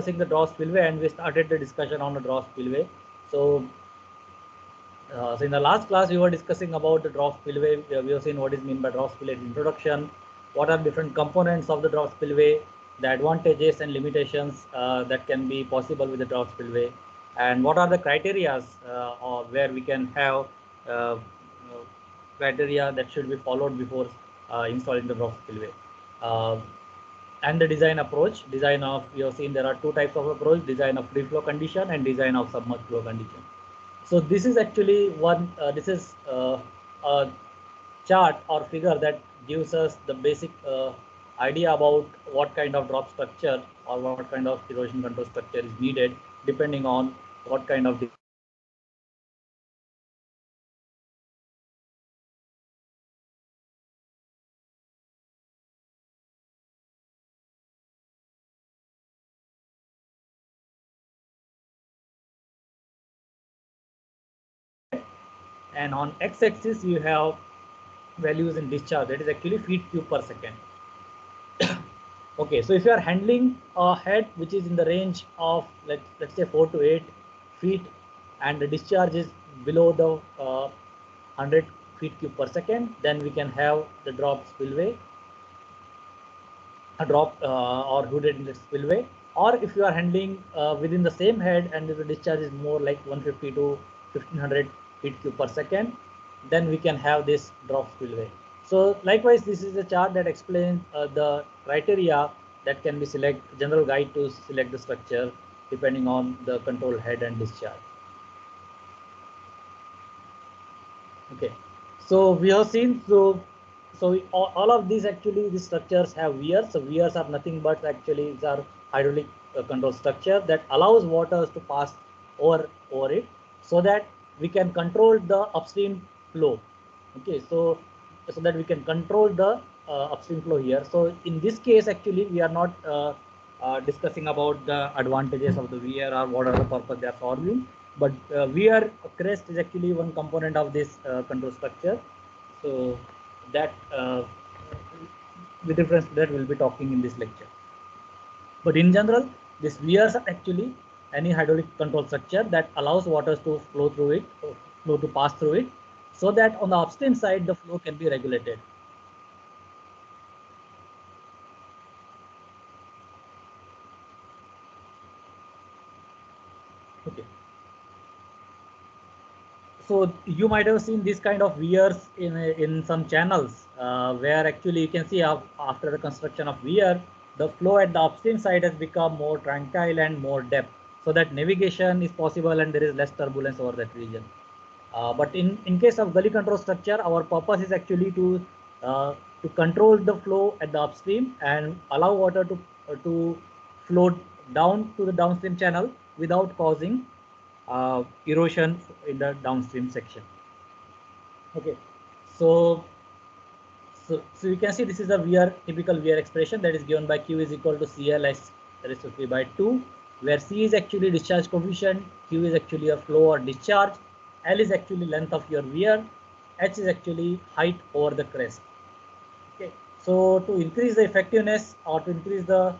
discussing the draw spillway, and we started the discussion on the draw spillway. So, so in the last class, we were discussing about the draw spillway. We have seen what is meant by draw spillway introduction, what are different components of the draw spillway, the advantages and limitations that can be possible with the draw spillway, and what are the criteria where we can have criteria that should be followed before installing the draw spillway. And the design approach, design of, you have seen there are two types of approach, design of free flow condition and design of submerged flow condition. So this is actually one, this is a chart or figure that gives us the basic idea about what kind of drop structure or what kind of erosion control structure is needed, depending on what kind of and on x-axis you have values in discharge, that is actually feet cube per second. Okay, so if you are handling a head which is in the range of let's say 4 to 8 feet and the discharge is below the 100 feet cube per second, then we can have the drop spillway, a drop or hooded inlet spillway. Or if you are handling within the same head and the discharge is more like 150 to 1500 feet cube per second, then we can have this drop spillway. So likewise, this is a chart that explains the criteria that can be general guide to select the structure depending on the control head and discharge. Okay, so we have seen, so all of these actually, these structures have weirs. So weirs are nothing but actually these are hydraulic control structure that allows waters to pass over it, so that we can control the upstream flow. Okay, so that we can control the upstream flow here. So in this case, actually, we are not discussing about the advantages of the weir or what are the purpose they are solving. But weir crest is actually one component of this control structure. So that with reference to that, we'll be talking in this lecture. But in general, these weirs are actually any hydraulic control structure that allows waters to flow through it, flow to pass through it, so that on the upstream side, the flow can be regulated. Okay. So you might have seen this kind of weirs in some channels where actually you can see after the construction of weir, the flow at the upstream side has become more tranquil and more depth, so that navigation is possible and there is less turbulence over that region. But in case of gully control structure, our purpose is actually to control the flow at the upstream and allow water to flow down to the downstream channel without causing erosion in the downstream section. Okay, so you can see this is a typical weir expression that is given by Q is equal to CL as raised to 3 by 2, where C is actually discharge coefficient, Q is actually a flow or discharge, L is actually length of your weir, H is actually height over the crest. Okay, so to increase the effectiveness or to increase the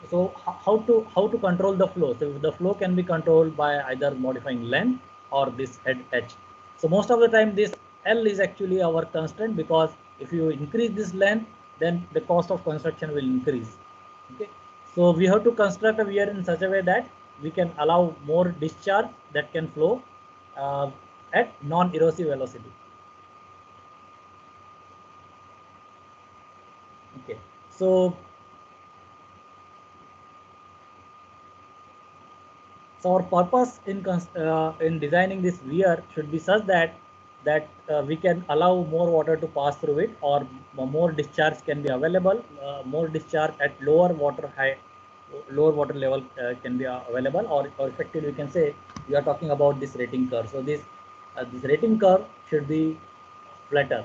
so how to control the flow? So the flow can be controlled by either modifying length or this head H. So most of the time this L is actually our constraint, because if you increase this length, then the cost of construction will increase. Okay, so we have to construct a weir in such a way that we can allow more discharge that can flow at non-erosive velocity. Okay, so our purpose in designing this weir should be such that we can allow more water to pass through it, or more discharge can be available. More discharge at lower water level can be available, or effectively we can say we are talking about this rating curve. So this rating curve should be flatter.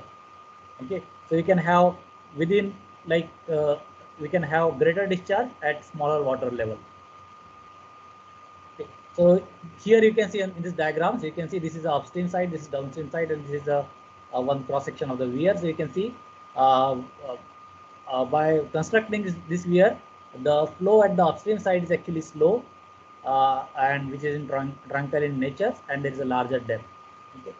Okay, so you can have within we can have greater discharge at smaller water level. So here you can see in this diagram, so you can see this is the upstream side, this is downstream side, and this is a one cross section of the weir. So you can see by constructing this weir, the flow at the upstream side is actually slow, and which is in truncale in nature, and there is a larger depth. Okay.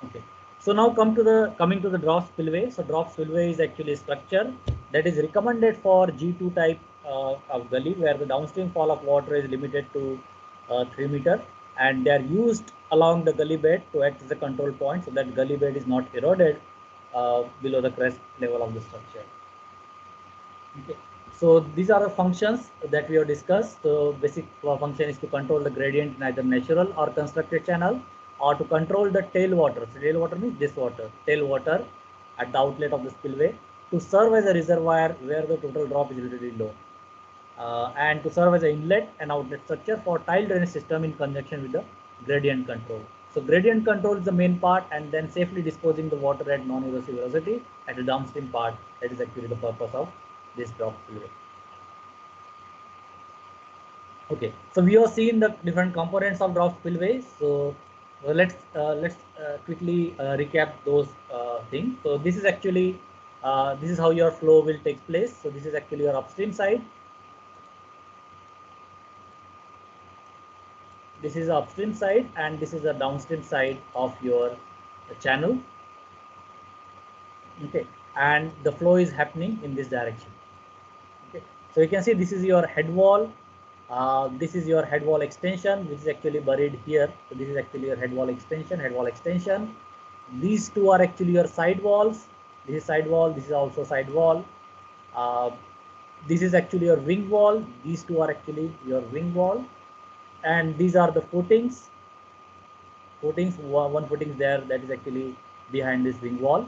Okay. So now coming to the drop spillway. So drop spillway is actually a structure that is recommended for G2 type of gully, where the downstream fall of water is limited to 3 meter, and they are used along the gully bed to act as a control point, so that gully bed is not eroded below the crest level of the structure. Okay. So these are the functions that we have discussed. The basic function is to control the gradient in either natural or constructed channel, or to control the tailwater. So tailwater means this water, tailwater at the outlet of the spillway, to serve as a reservoir where the total drop is relatively low, and to serve as an inlet and outlet structure for tile drainage system in conjunction with the gradient control. So gradient control is the main part, and then safely disposing the water at non-erosive velocity at the downstream part. That is actually the purpose of this drop spillway. Okay, so we have seen the different components of drop spillway. So let's quickly recap those things. So this is actually this is how your flow will take place. So this is actually your upstream side. This is the upstream side, and this is the downstream side of your channel. Okay, and the flow is happening in this direction. Okay, so you can see this is your head wall. This is your head wall extension, which is actually buried here. So this is actually your head wall extension, head wall extension. These two are actually your side walls. This is side wall. This is also side wall. This is actually your wing wall. These two are actually your wing wall. And these are the footings. One footing there that is actually behind this wing wall.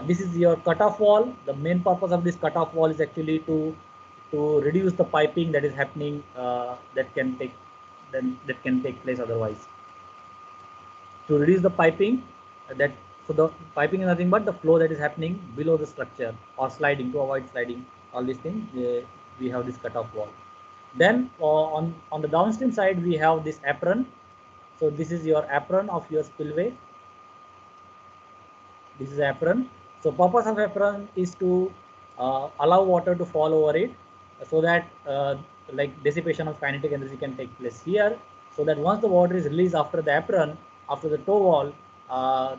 This is your cutoff wall. The main purpose of this cutoff wall is actually to reduce the piping that is happening that can take place otherwise. To reduce the piping so the piping is nothing but the flow that is happening below the structure, or sliding, to avoid sliding, all these things, we have this cutoff wall. Then on the downstream side we have this apron. So this is your apron of your spillway. This is apron. So purpose of apron is to allow water to fall over it, so that like dissipation of kinetic energy can take place here, so that once the water is released after the apron, after the toe wall,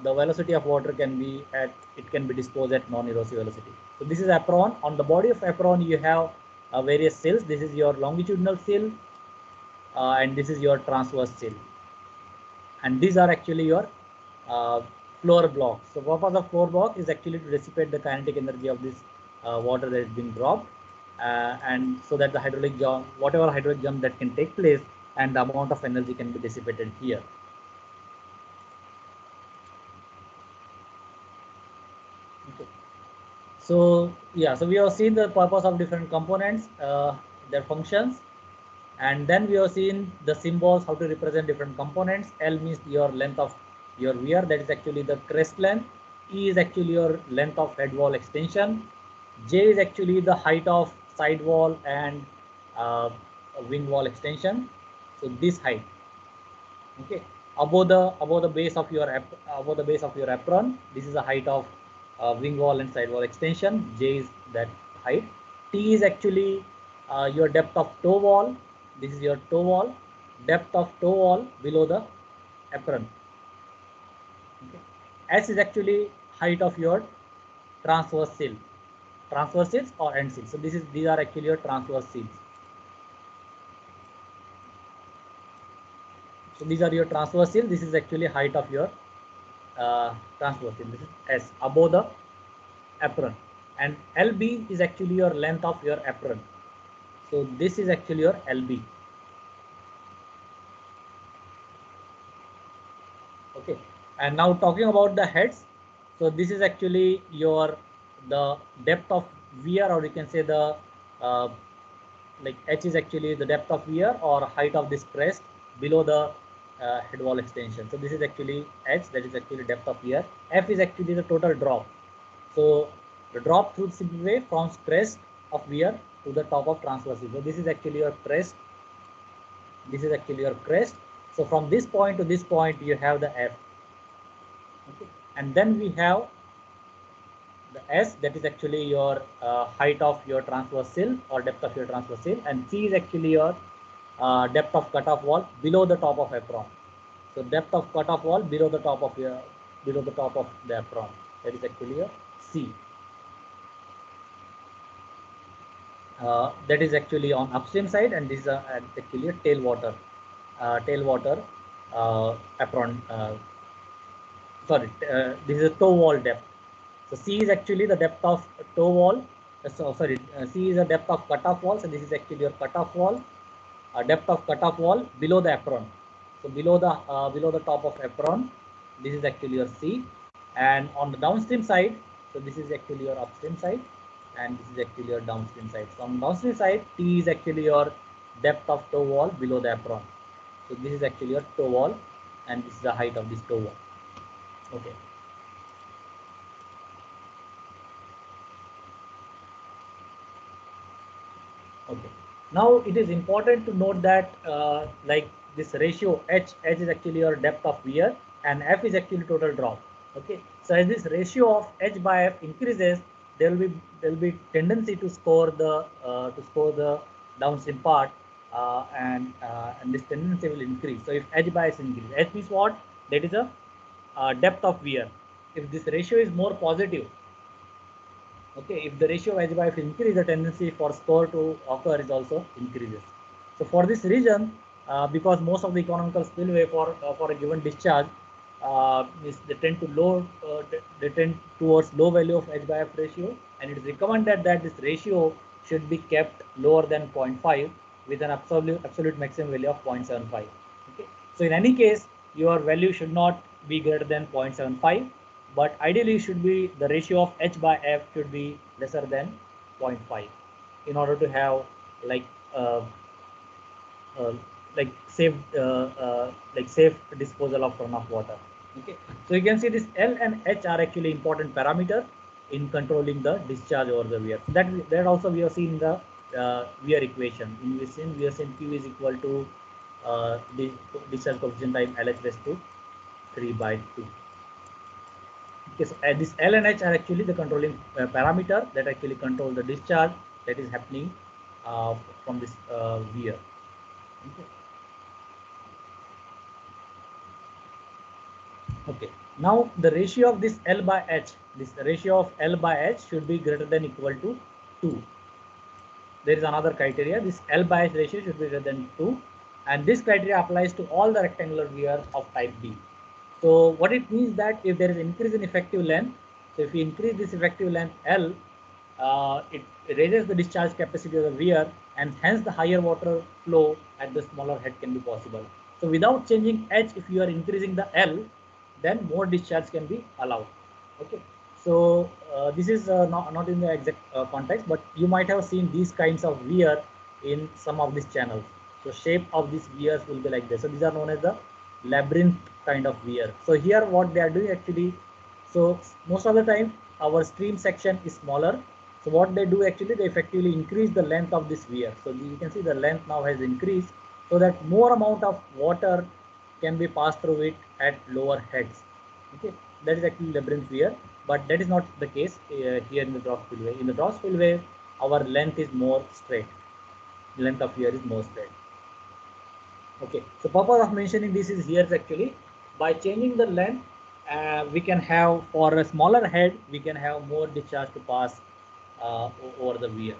the velocity of water can be disposed at non-erosive velocity. So this is apron. On the body of apron you have various sills. This is your longitudinal sill, and this is your transverse sill, and these are actually your floor blocks. So purpose of floor block is actually to dissipate the kinetic energy of this water that is being dropped, and so that the hydraulic jump, whatever hydraulic jump that can take place, and the amount of energy can be dissipated here. Okay. So yeah, so we have seen the purpose of different components, their functions, and then we have seen the symbols, how to represent different components. L means your length of your weir, that is actually the crest length. E is actually your length of head wall extension. J is actually the height of side wall and wing wall extension. So this height, okay, above the base of your apron, this is the height of wing wall and side wall extension. J is that height. T is actually your depth of toe wall. This is your toe wall, depth of toe wall below the apron. Okay. S is actually height of your transverse sills or end sills. So these are actually your transverse sills. So these are your transverse sills. This is actually height of your transverse sill. This is S, above the apron, and LB is actually your length of your apron. So this is actually your LB. Okay, and now talking about the heads. So this is actually the depth of weir, or you can say the like H is actually the depth of weir or height of this crest below the head wall extension. So this is actually H, that is actually depth of weir. F is actually the total drop. So the drop through the spillway from crest of weir to the top of transverse. So this is actually your crest. This is actually your crest. So from this point to this point you have the F. Okay. And then we have the S, that is actually your height of your transverse sill or depth of your transverse sill, and C is actually your depth of cutoff wall below the top of apron. So depth of cutoff wall below the top of the apron, that is actually your C. That is actually on upstream side, and this is actually a tailwater apron. This is a toe wall depth. So C is actually the depth of toe wall. C is the depth of cutoff wall. So this is actually your cutoff wall, depth of cutoff wall below the apron. So below the top of apron, this is actually your C. And on the downstream side, so this is actually your upstream side, and this is actually your downstream side. So on downstream side, T is actually your depth of toe wall below the apron. So this is actually your toe wall, and this is the height of this toe wall. Okay. Okay. Now it is important to note that like this ratio H is actually your depth of wear, and F is actually total drop. Okay. So as this ratio of H by F increases, there will be tendency to score the downstream part, and this tendency will increase. So if H by S increases, H means what? That is a depth of wear. If this ratio is more positive, okay, if the ratio of H by F increases, the tendency for score to occur is also increases. So for this reason, because most of the economical spillway for a given discharge they tend to they tend towards low value of H by F ratio, and it is recommended that this ratio should be kept lower than 0.5 with an absolute maximum value of 0.75. Okay, so in any case, your value should not be greater than 0.75, but ideally should be the ratio of H by F should be lesser than 0.5 in order to have like uh, uh, safe safe disposal of runoff water. Okay, so you can see this L and H are actually important parameter in controlling the discharge over the weir. That also we have seen the weir equation. We have seen Q is equal to the discharge coefficient times LH raised to 3 by 2. Okay, so this L and H are actually the controlling parameter that actually control the discharge that is happening from this weir. Okay. Okay. Now the ratio of this L by H, this ratio of L by H should be greater than equal to 2. There is another criteria. This L by H ratio should be greater than 2, and this criteria applies to all the rectangular weir of type B. So what it means that if there is increase in effective length, so if we increase this effective length L, it raises the discharge capacity of the weir, and hence the higher water flow at the smaller head can be possible. So without changing H, if you are increasing the L, then more discharge can be allowed. Okay, so this is not in the exact context, but you might have seen these kinds of weir in some of these channels. So shape of these weirs will be like this. So these are known as the labyrinth kind of weir. So here what they are doing actually, so most of the time our stream section is smaller. So what they do actually, they effectively increase the length of this weir. So you can see the length now has increased so that more amount of water can be passed through it at lower heads. Okay, that is actually labyrinth weir, but that is not the case here in the draw spillway. In the draw spillway, our length is more straight. The length of weir is more straight. Okay, so purpose of mentioning this is here actually by changing the length, we can have for a smaller head, we can have more discharge to pass over the weir.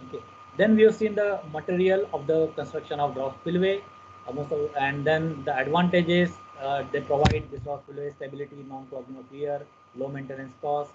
Okay, then we have seen the material of the construction of draw spillway, and then the advantages they provide this draw spillway: stability, non-clogging of weir, low maintenance cost,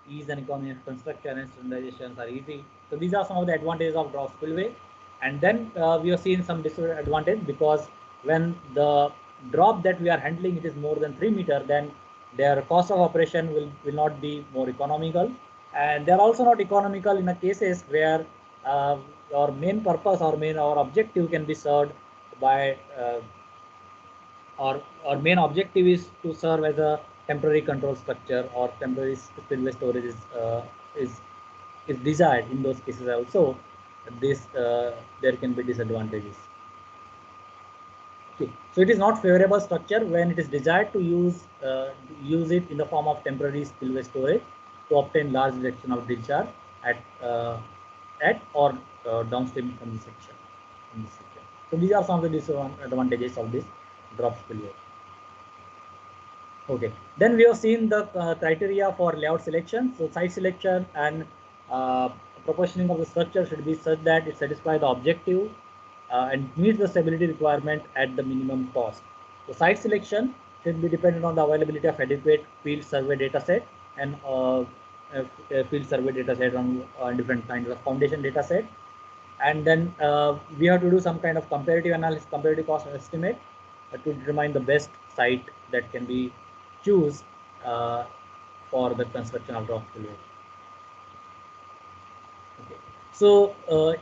ease and economy of construction, and standardizations are easy. So these are some of the advantages of draw spillway. And then we have seen some disadvantage, because when the drop that we are handling it is more than 3 meter, then their cost of operation will not be more economical, and they are also not economical in a cases where our main purpose our objective can be served by our main objective is to serve as a temporary control structure, or temporary spillway storage is desired in those cases also. this there can be disadvantages. Okay. So it is not favorable structure when it is desired to use it in the form of temporary spillway storage to obtain large reduction of discharge at or downstream from the section. So these are some of the disadvantages of this drop spillway. Okay, then we have seen the criteria for layout selection. So site selection and proportioning of the structure should be such that it satisfies the objective and meets the stability requirement at the minimum cost. So site selection should be dependent on the availability of adequate field survey data set and field survey data set on different kinds of foundation data set. And then we have to do some kind of comparative analysis, comparative cost estimate to determine the best site that can be choose for the construction of drop spillway. Okay. So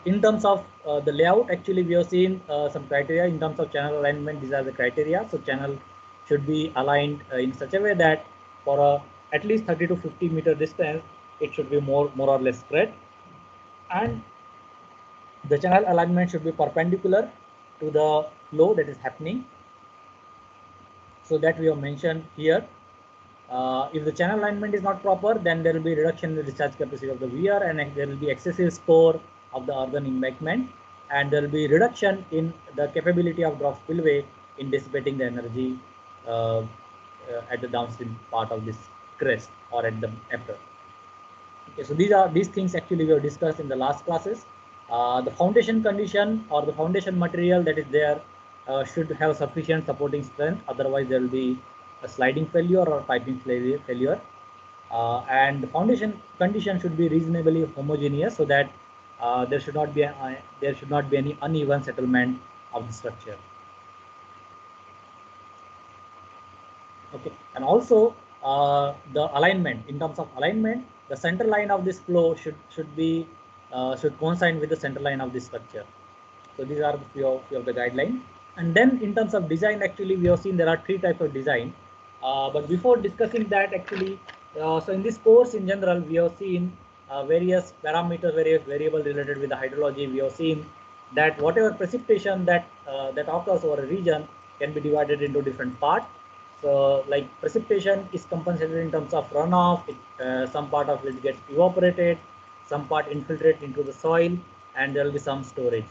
in terms of the layout, actually we have seen some criteria in terms of channel alignment. These are the criteria. So channel should be aligned in such a way that for at least 30 to 50 meter distance, it should be more or less spread, and the channel alignment should be perpendicular to the flow that is happening. So that we have mentioned here. If the channel alignment is not proper, then there will be reduction in the discharge capacity of the weir, and there will be excessive store of the earthen embankment, and there will be reduction in the capability of drop spillway in dissipating the energy at the downstream part of this crest or at the upper. Okay, so these things actually we have discussed in the last classes. The foundation condition or the foundation material that is there should have sufficient supporting strength, otherwise there will be a sliding failure or piping failure. And the foundation condition should be reasonably homogeneous so that there should not be any uneven settlement of the structure. Okay, and also the alignment. In terms of alignment, the center line of this flow should coincide with the center line of this structure. So these are the few of the guidelines. And then in terms of design, actually we have seen there are 3 types of design. But before discussing that, actually, so in this course in general, we have seen various parameters, various variables related with the hydrology. We have seen that whatever precipitation that occurs over a region can be divided into different parts. So like precipitation is compensated in terms of runoff. Some part of it gets evaporated, some part infiltrate into the soil, and there will be some storage.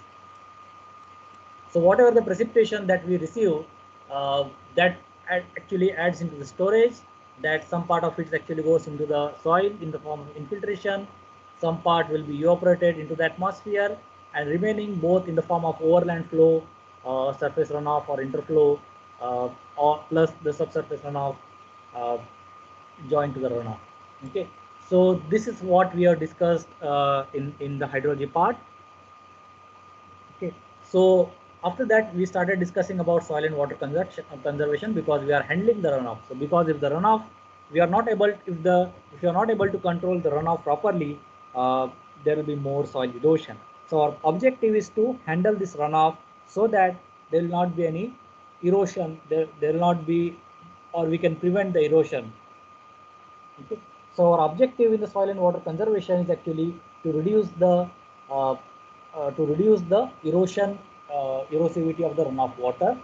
So whatever the precipitation that we receive, that actually adds into the storage, that some part of it actually goes into the soil in the form of infiltration, some part will be evaporated into the atmosphere, and remaining both in the form of overland flow, surface runoff or interflow, or plus the subsurface runoff joined to the runoff. Okay, so this is what we have discussed in the hydrology part. Okay, so after that we started discussing about soil and water conservation because we are handling the runoff. So because if the runoff we are not able, if you are not able to control the runoff properly, there will be more soil erosion. So our objective is to handle this runoff so that there will not be any erosion. There will not be, or we can prevent the erosion. Okay. So our objective in the soil and water conservation is actually to reduce the erosion, erosivity of the runoff water,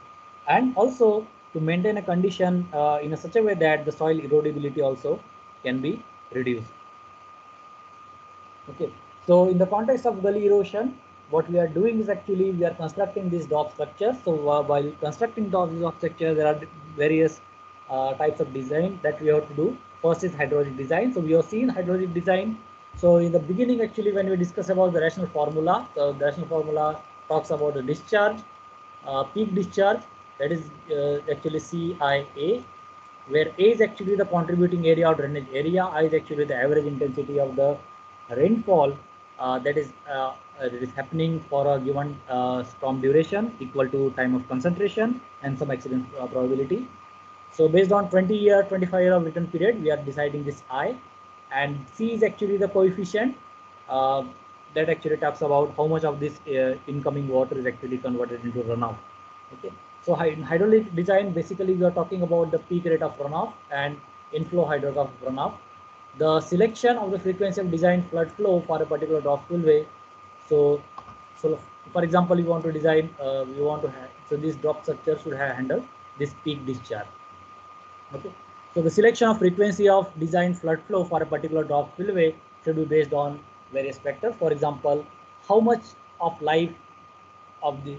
and also to maintain a condition in such a way that the soil erodibility also can be reduced. Okay, so in the context of gully erosion, what we are doing is actually we are constructing these drop structures. So while constructing drop structures, there are various types of design that we have to do. First is hydraulic design. So we have seen hydraulic design. So in the beginning, actually, when we discuss about the rational formula, so the rational formula talks about the discharge, peak discharge, that is actually CIA, where A is actually the contributing area or drainage area, I is actually the average intensity of the rainfall that is happening for a given storm duration equal to time of concentration and some accident probability. So based on 20-year, 25-year of return period, we are deciding this I, and C is actually the coefficient that actually talks about how much of this incoming water is actually converted into runoff. Okay. So in hydraulic design, basically we are talking about the peak rate of runoff and inflow hydrograph runoff. The selection of the frequency of design flood flow for a particular drop spillway So, so for example, you want to design, you want to have, so this drop structure should have handle this peak discharge. Okay. So the selection of frequency of design flood flow for a particular drop spillway should be based on various factors. For example, how much of life of the,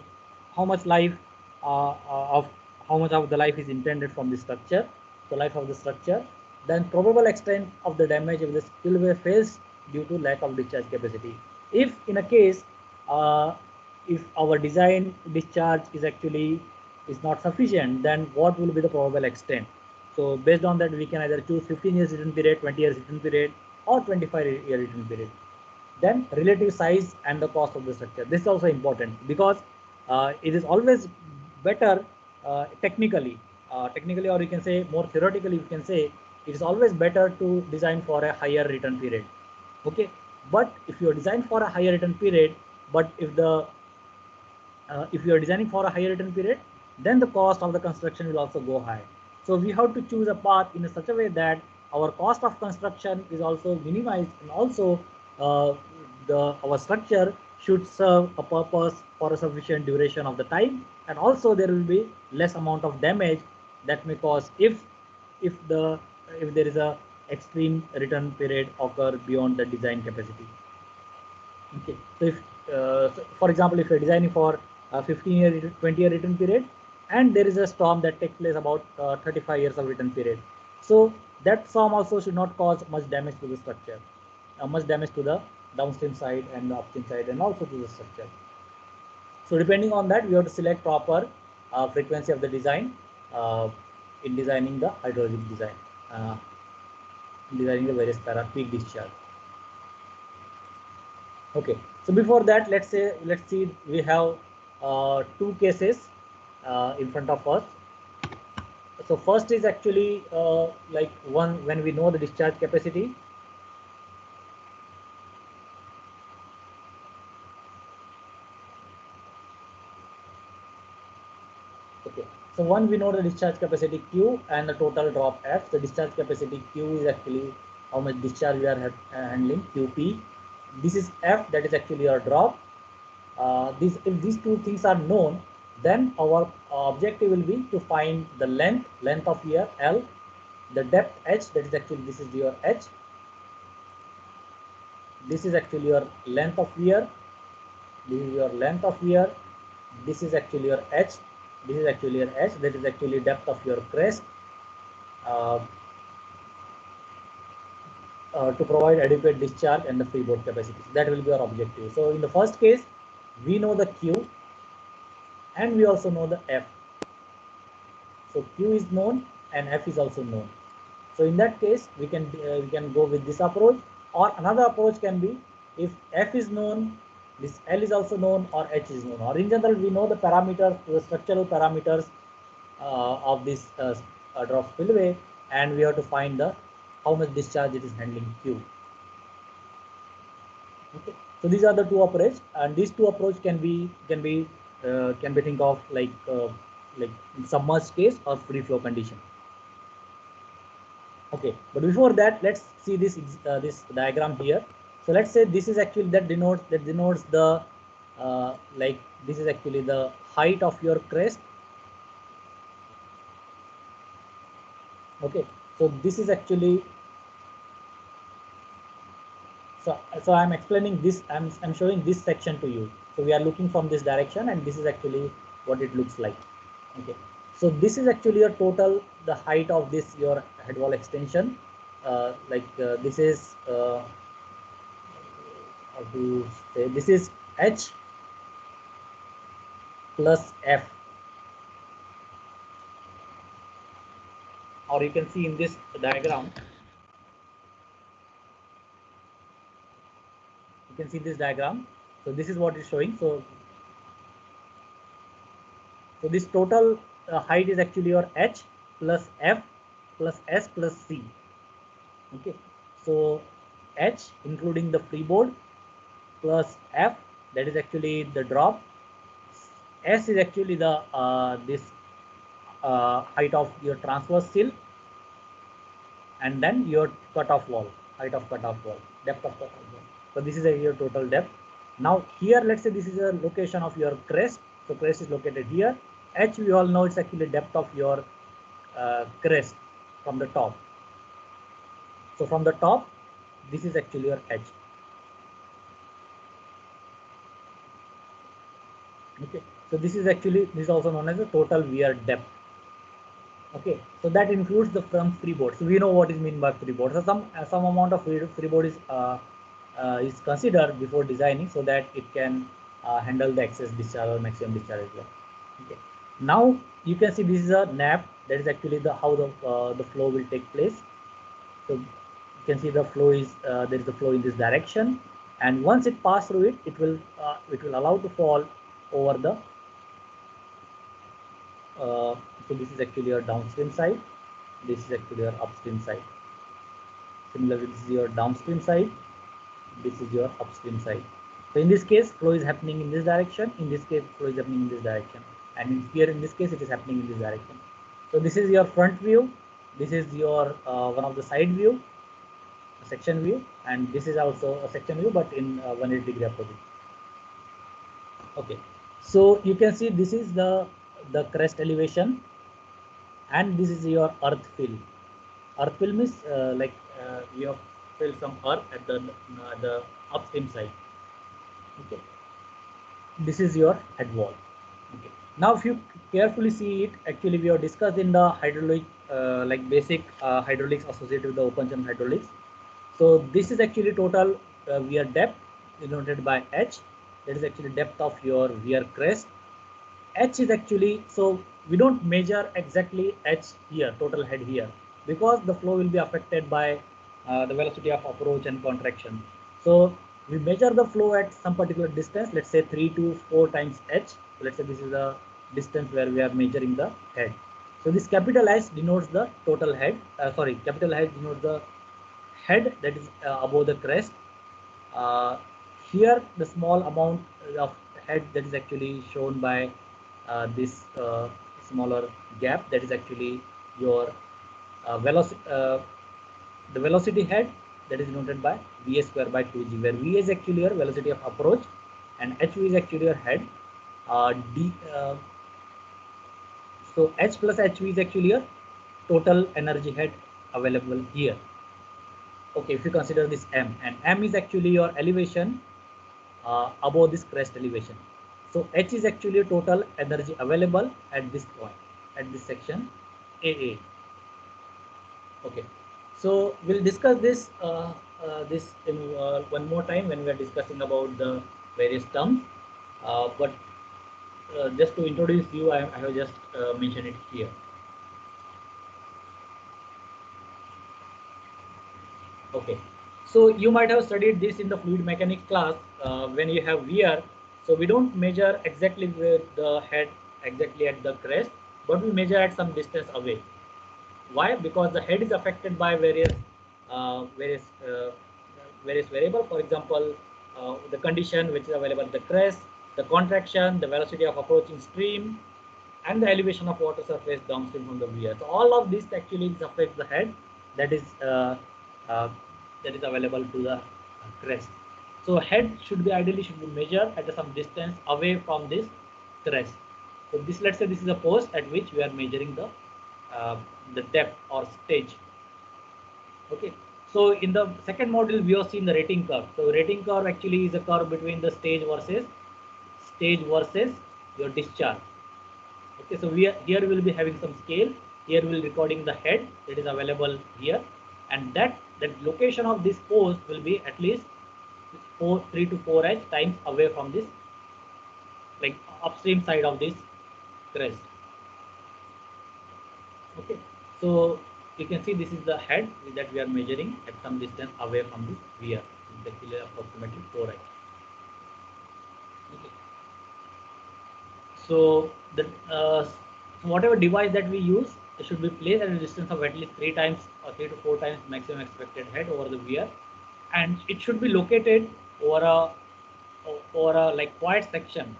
how much life of how much of the life is intended from the structure, the life of the structure, then probable extent of the damage if the spillway fails due to lack of discharge capacity. If in a case, if our design discharge is actually is not sufficient, then what will be the probable extent? So based on that, we can either choose 15 years return period, 20 years return period, or 25-year return period. Then relative size and the cost of the structure. This is also important because it is always better technically, or you can say more theoretically, you can say it is always better to design for a higher return period. Okay, but if you are designed for a higher return period, but if you are designing for a higher return period, then the cost of the construction will also go high. So we have to choose a path in such a way that our cost of construction is also minimized, and also our structure should serve a purpose for a sufficient duration of the time, and also there will be less amount of damage that may cause if there is a extreme return period occur beyond the design capacity. Okay, so if so for example, if you're designing for a 15-year, 20-year return period, and there is a storm that takes place about 35 years of return period, so that storm also should not cause much damage to the structure, much damage to the downstream side and the upstream side, and also to the structure. So depending on that, we have to select proper frequency of the design in designing the hydrologic design, designing the various peak discharge. Okay, so before that, let's see, we have two cases in front of us. So first is actually like one when we know the discharge capacity. Okay, so one, we know the discharge capacity Q and the total drop F. The discharge capacity Q is actually how much discharge we are handling, QP. This is F, that is actually our drop. If these two things are known, then our objective will be to find the length of weir L, the depth H, that is actually this is your H. This is actually your length of weir. This is your length of weir. This is actually your H. This is actually your H. That is actually depth of your crest. To provide adequate discharge and the freeboard capacity. That will be our objective. So in the first case, we know the Q and we also know the F. So Q is known and F is also known. So in that case, we can go with this approach, or another approach can be if F is known, this L is also known, or H is known. Or in general, we know the parameters, the structural parameters of this drop spillway, and we have to find the how much discharge it is handling Q. Okay, so these are the two approaches, and these two approaches can be think of like submerged case or free flow condition. Okay, but before that, let's see this diagram here. So let's say this is actually that denotes the like this is actually the height of your crest. Okay, so this is actually so I'm explaining this. I'm showing this section to you. So we are looking from this direction, and this is actually what it looks like. Okay, so this is actually your total, the height of this your head wall extension. This is how to say, this is H plus F, or you can see in this diagram. You can see this diagram. So this is what is showing. So this total height is actually your H plus F plus S plus C. Okay, so H including the freeboard plus F, that is actually the drop. S is actually the this height of your transverse sill, and then your cutoff wall, height of cutoff wall, depth of cutoff wall. So this is your total depth. Now here, let's say this is a location of your crest. So crest is located here. H, we all know it's actually depth of your crest from the top. So from the top, this is actually your H. Okay, so this is also known as the total weir depth. Okay, so that includes the from freeboard. So we know what is meant by freeboard. So some amount of freeboard is considered before designing, so that it can handle the excess discharge or maximum discharge as well. Okay, now you can see this is a nap. That is actually the how the flow will take place. So you can see the flow is there is the flow in this direction, and once it passes through it, it will allow to fall over the so this is actually your downstream side, this is actually your upstream side. Similarly, this is your downstream side, this is your upstream side. So in this case, flow is happening in this direction, in this case flow is happening in this direction, and here in this case it is happening in this direction. So this is your front view, this is your one of the side view, section view, and this is also a section view, but in 180-degree opposite. Okay, so you can see this is the crest elevation, and this is your earth fill. Earth fill means you have filled some earth at the upstream side. Okay, this is your head wall. Okay, now if you carefully see it, actually we have discussed in the hydraulic like basic hydraulics associated with the open channel hydraulics. So this is actually total weir depth denoted by H. That is actually depth of your weir crest. H is actually, so we don't measure exactly H here, total head here, because the flow will be affected by the velocity of approach and contraction. So we measure the flow at some particular distance, let's say 3 to 4 times H. So let's say this is the distance where we are measuring the head. So this capital H denotes the total head, capital H denotes the head that is above the crest. Here the small amount of head that is actually shown by this smaller gap, that is actually your velocity, the velocity head, that is denoted by VA square by 2G, where VA is actually your velocity of approach and HV is actually your head. So H plus HV is actually your total energy head available here. Okay, if you consider this M, and M is actually your elevation above this crest elevation. So H is actually total energy available at this point, at this section AA. Okay, so we'll discuss this this in one more time when we are discussing about the various terms. But just to introduce you, I have just mentioned it here. Okay, so you might have studied this in the fluid mechanics class when you have weir. So we don't measure exactly with the head exactly at the crest, but we measure at some distance away. Why? Because the head is affected by uh, various uh, various variables. For example, the condition which is available at the crest, the contraction, the velocity of approaching stream, and the elevation of water surface downstream from the weir. So all of this actually affects the head that is uh, that is available to the crest. So head should be ideally should be measured at some distance away from this crest. So this, let's say this is a post at which we are measuring the depth or stage. Okay. So in the second module we have seen the rating curve. So rating curve actually is a curve between the stage versus your discharge. Okay, so here we will be having some scale. Here we will be recording the head that is available here, and that location of this post will be at least 3 to 4 h times away from this, like upstream side of this crest. Okay, so you can see this is the head that we are measuring at some distance away from this weir. It's actually approximately 4 h. Okay. So the whatever device that we use, it should be placed at a distance of at least 3 times or 3 to 4 times maximum expected head over the weir, and it should be located over a like quiet section,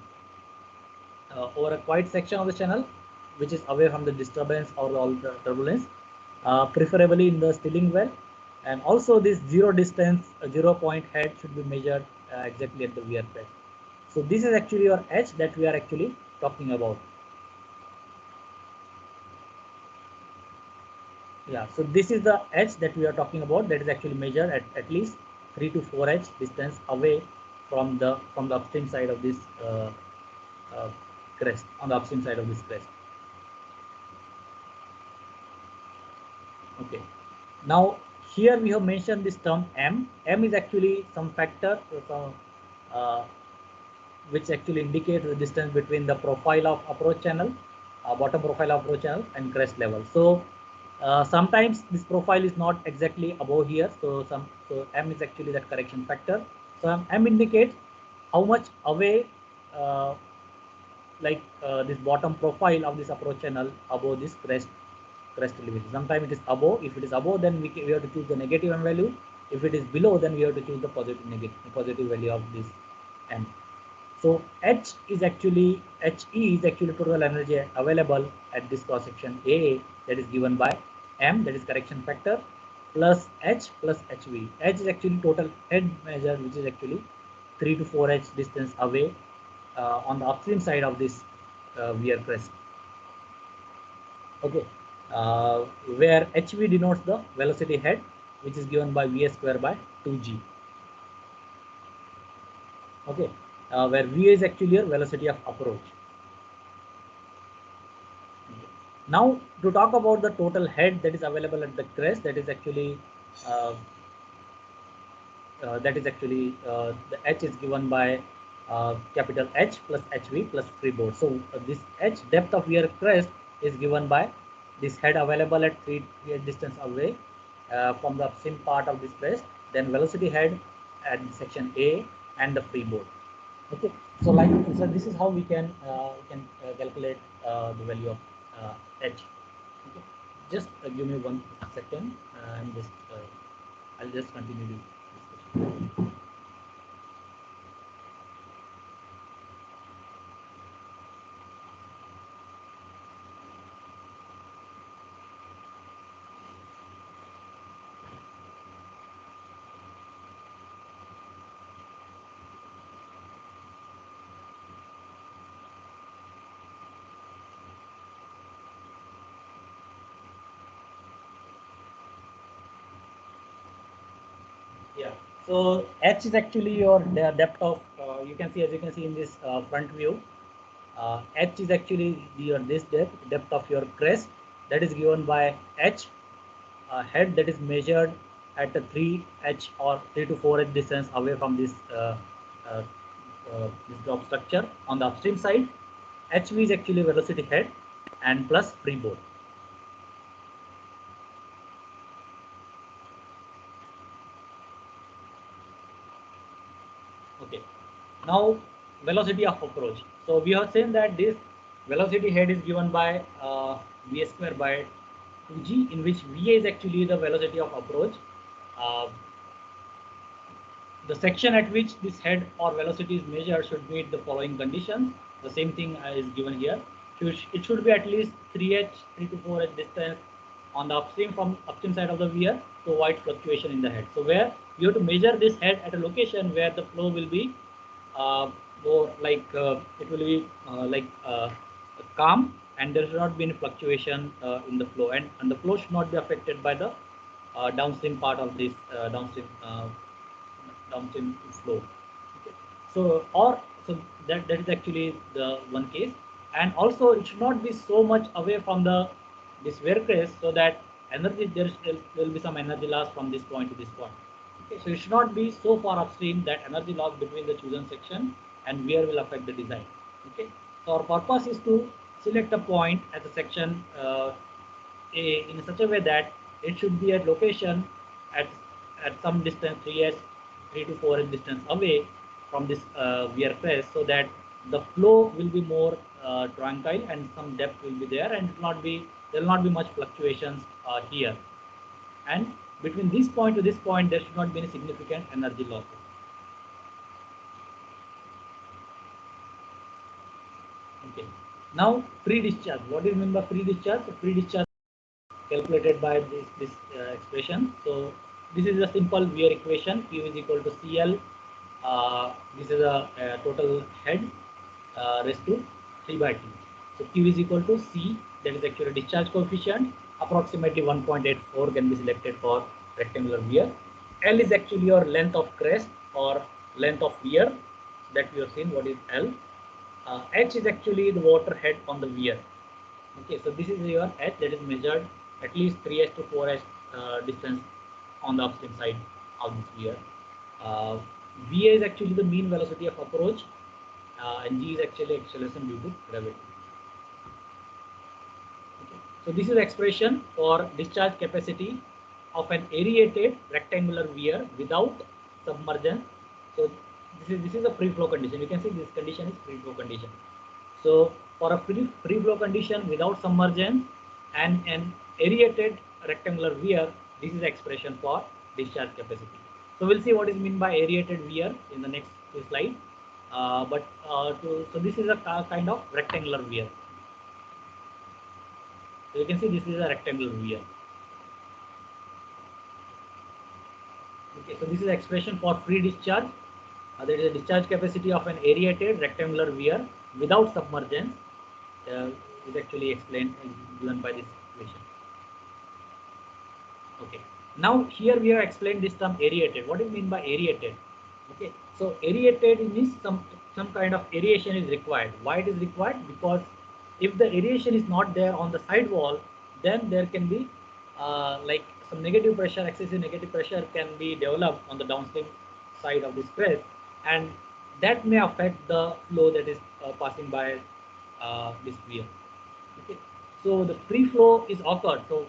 over a quiet section of the channel, which is away from the disturbance or all the turbulence, preferably in the stilling well, and also this zero distance 0 point head should be measured exactly at the wear crest. So this is actually your edge that we are actually talking about. Yeah, so this is the edge that we are talking about, that is actually measured at least 3 to 4 edge distance away from the upstream side of this uh, crest, on the upstream side of this crest. Okay. Now here we have mentioned this term M. M is actually some factor uh, which actually indicates the distance between the profile of approach channel, bottom profile of approach channel, and crest level. So sometimes this profile is not exactly above here. So M is actually that correction factor. So M indicates how much away this bottom profile of this approach channel above this crest elevation. Sometimes it is above. If it is above, then we have to choose the negative M value. If it is below, then we have to choose the positive value of this M. So HE is actually total energy available at this cross section A, that is given by M, that is correction factor, plus H plus HV. H is actually total head measure, which is actually 3 to 4 H distance away on the upstream side of this wear crest. Okay, where HV denotes the velocity head, which is given by VA square by 2G. Okay, where VA is actually your velocity of approach. Now to talk about the total head that is available at the crest, that is actually uh, the H is given by capital H plus HV plus freeboard. So this H, depth of your crest, is given by this head available at 3 distance away from the upstream part of this crest, then velocity head at section A, and the freeboard. Okay, so this is how we can calculate the value of H. Okay. Just give me 1 second. I'll just continue the discussion. Yeah. So H is actually your depth of. You can see, as you can see in this front view, H is actually your this depth of your crest, that is given by H head, that is measured at a 3H or 3 to 4H distance away from uh, this drop structure on the upstream side. HV is actually velocity head and plus freeboard. Okay. Now velocity of approach. So we have seen that this velocity head is given by V square by 2G, in which VA is actually the velocity of approach. Uh, the section at which this head or velocity is measured should meet the following conditions. The same thing is given here. It should be at least 3H, 3 to 4H distance on the upstream side of the weir to avoid fluctuation in the head. So where you have to measure this head at a location where the flow will be uh, more like it will be calm, and there should not be any fluctuation in the flow, and the flow should not be affected by the downstream part of this downstream flow. Okay. So that is actually the one case, and also it should not be so much away from the this wear crest, so that there will be some energy loss from this point to this point. Okay, so it should not be so far upstream that energy loss between the chosen section and wear will affect the design. Okay, so our purpose is to select a point at the section A in such a way that it should be at location at some distance 3 to 4 distance away from this wear crest, so that the flow will be more tranquil and some depth will be there, and there will not be much fluctuations here, and between this point to this point there should not be any significant energy losses. Okay, now pre-discharge. What do you mean by pre-discharge? So pre-discharge calculated by this expression. So this is a simple wear equation. Q is equal to CL this is a total head raised to 3 by 2. So Q is equal to C, that is actually discharge coefficient, approximately 1.84 can be selected for rectangular weir. L is actually your length of crest or length of weir that we have seen. What is L? H is actually the water head on the weir. Okay, so this is your H that is measured at least 3h to 4h distance on the upstream side of this weir. VA is actually the mean velocity of approach, and G is actually acceleration due to gravity. Okay. So this is the expression for discharge capacity of an aerated rectangular weir without submergence. So this is a free flow condition. You can see this condition is free flow condition. So for a free flow condition without submergence and an aerated rectangular weir, this is the expression for discharge capacity. So we'll see what is meant by aerated weir in the next slide. So this is a kind of rectangular weir. So you can see this is a rectangular weir. Okay, so this is the expression for free discharge. There is a discharge capacity of an aerated rectangular weir without submergence. Is actually explained and given by this equation. Okay. Now here we have explained this term aerated. What do you mean by aerated? Okay. So aerated means some kind of aeration is required. Why it is required? Because if the aeration is not there on the side wall, then there can be like some negative pressure, excessive negative pressure can be developed on the downstream side of this crest, and that may affect the flow that is passing by this weir. Okay. So the free flow is occurred. So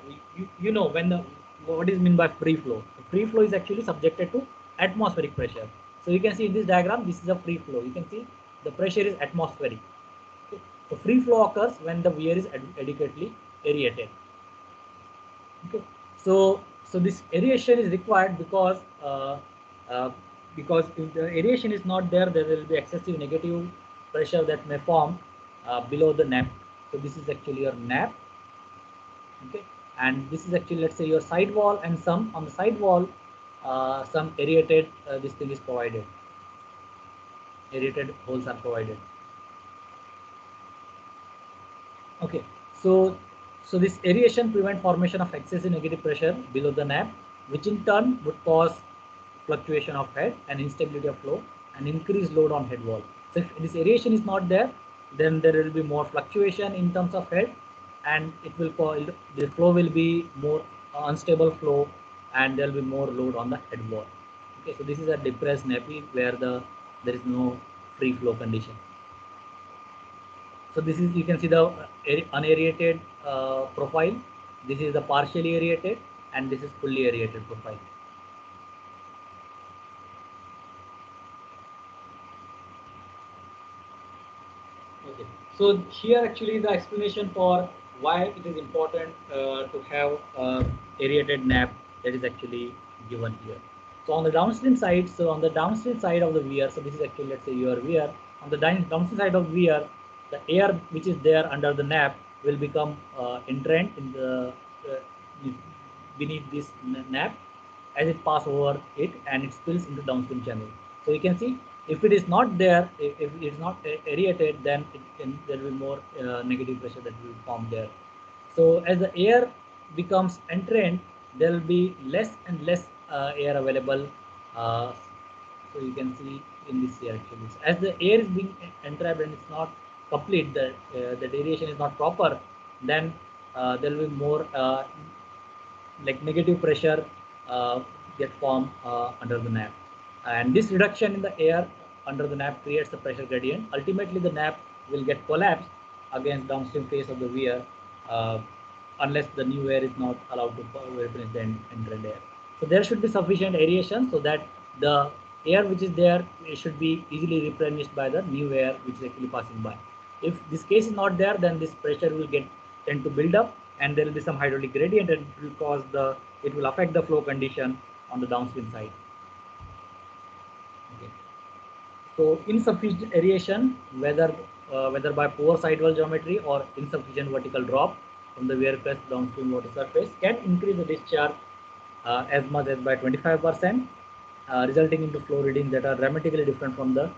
you know when the what is meant by free flow. The free flow is actually subjected to atmospheric pressure. So you can see in this diagram, this is a free flow. You can see the pressure is atmospheric. Okay. So free flow occurs when the weir is adequately aerated. Okay. So this aeration is required because if the aeration is not there, there will be excessive negative pressure that may form below the nap. So this is actually your nap. Okay, and this is actually, let's say, your side wall, and some on the side wall some aerated this thing is provided, aerated holes are provided. Okay, so this aeration prevent formation of excessive negative pressure below the nap, which in turn would cause fluctuation of head and instability of flow and increased load on head wall. So if this aeration is not there, then there will be more fluctuation in terms of head, and it will call the flow will be more unstable flow, and there will be more load on the head wall. Okay, so this is a depressed nappy where there is no free flow condition. So this is, you can see the unaerated profile. This is the partially aerated, and this is fully aerated profile. Okay. So here actually the explanation for why it is important to have aerated nap, that is actually given here. So on the downstream side, of the weir, so this is actually, let's say, your weir. On the downstream side of weir, the air which is there under the nap will become entrained in the beneath this nap as it pass over it, and it spills into downstream channel. So you can see, if it is not there, if it is not aerated, then there will be more negative pressure that will form there. So as the air becomes entrained, there will be less and less air available. So you can see in this here actually, so as the air is being entrapped and it's not complete, the aeration is not proper, then there will be more like negative pressure get formed under the nap, and this reduction in the air under the nap creates a pressure gradient. Ultimately the nap will get collapsed against downstream face of the weir unless the new air is not allowed to replace the entered air. So there should be sufficient aeration so that the air which is there, it should be easily replenished by the new air which is actually passing by. If this case is not there, then this pressure will tend to build up, and there will be some hydraulic gradient, and it will affect the flow condition on the downstream side. Okay. So insufficient aeration, whether by poor sidewall geometry or insufficient vertical drop from the weir crest downstream water surface, can increase the discharge as much as by 25%. resulting into flow readings that are dramatically different from the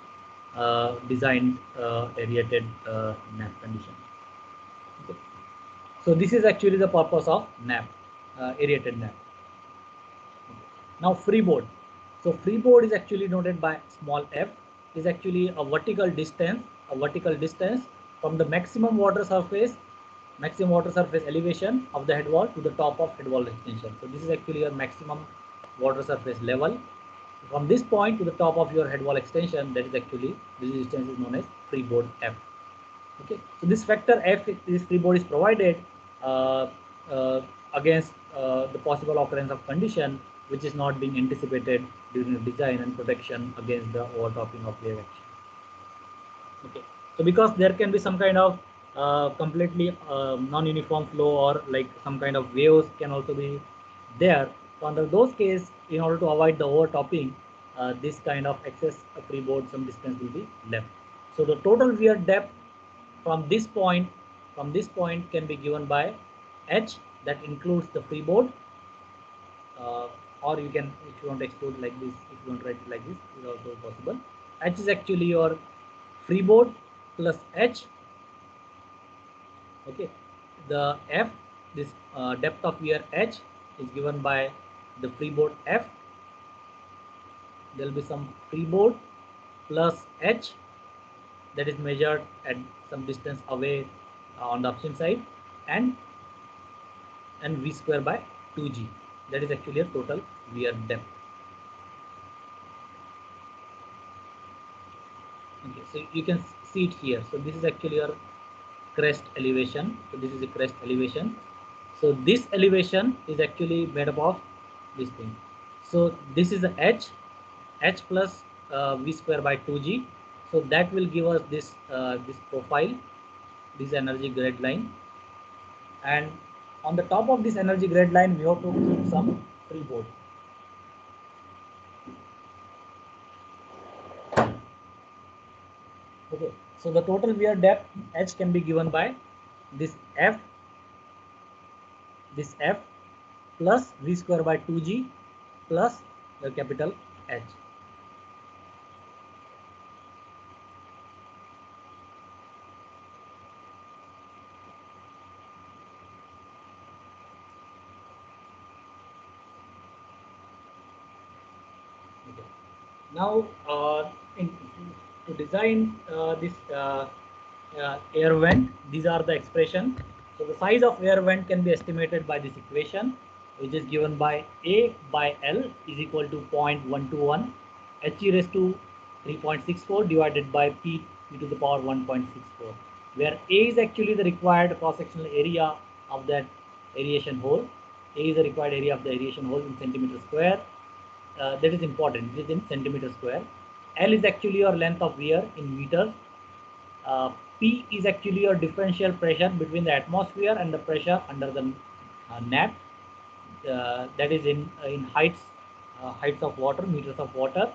designed aerated NAP condition. Okay. So this is actually the purpose of NAP, aerated NAP. Now freeboard. So freeboard is actually noted by small f, is actually a vertical distance from the maximum water surface elevation of the head wall to the top of head wall extension. So this is actually your maximum water surface level. From this point to the top of your head wall extension, that is actually, this distance is known as freeboard f. Okay, so this factor f, this freeboard is provided against the possible occurrence of condition which is not being anticipated during the design and protection against the overtopping of wave action. Okay, so because there can be some kind of completely non-uniform flow, or like some kind of waves can also be there. So under those cases, in order to avoid the overtopping, this kind of excess freeboard, some distance will be left. So the total weir depth from this point can be given by h, that includes the freeboard, or you can, if you want to exclude like this, if you want to write it like this, is also possible. H is actually your freeboard plus h. Okay, the f, this depth of weir h is given by the freeboard f. There will be some freeboard plus h that is measured at some distance away on the upstream side, and v square by 2g, that is actually a total weir depth. Okay, so you can see it here. So this is actually your crest elevation. So this is the crest elevation. So this elevation is actually made up of this thing. So this is the h plus v square by 2g. So that will give us this this profile, this energy grid line, and on the top of this energy grid line we have to keep some freeboard. Okay, so the total weir depth h can be given by this f plus v square by 2g plus the capital H. Okay. Now, to design this air vent, these are the expression. So the size of air vent can be estimated by this equation, which is given by A by L is equal to 0.121 He raised to 3.64 divided by P to the power 1.64, where A is actually the required cross-sectional area of that aeration hole. A is the required area of the aeration hole in centimeter square. That is important. It is in centimeter square. L is actually your length of weir in meters. P is actually your differential pressure between the atmosphere and the pressure under the NAP. That is in heights of water, meters of water.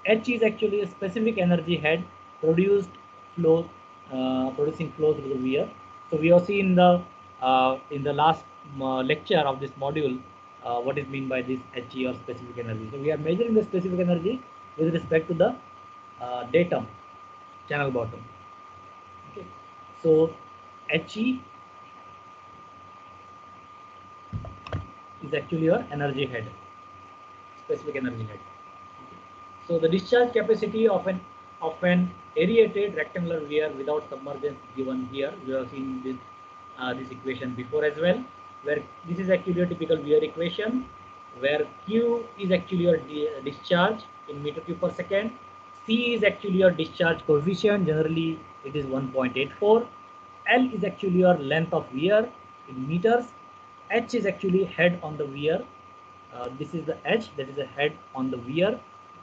H is actually a specific energy head producing flow through the weir. So we have seen in the last lecture of this module what is meant by this He, or specific energy. So we are measuring the specific energy with respect to the datum, channel bottom. Okay. So He is actually your energy head, specific energy head. So the discharge capacity of an aerated rectangular weir without submergence given here. We have seen this equation before as well, where this is actually a typical weir equation, where Q is actually your discharge in meter cube per second. C is actually your discharge coefficient. Generally, it is 1.84. L is actually your length of weir in meters. H is actually head on the weir. This is the H, that is the head on the weir,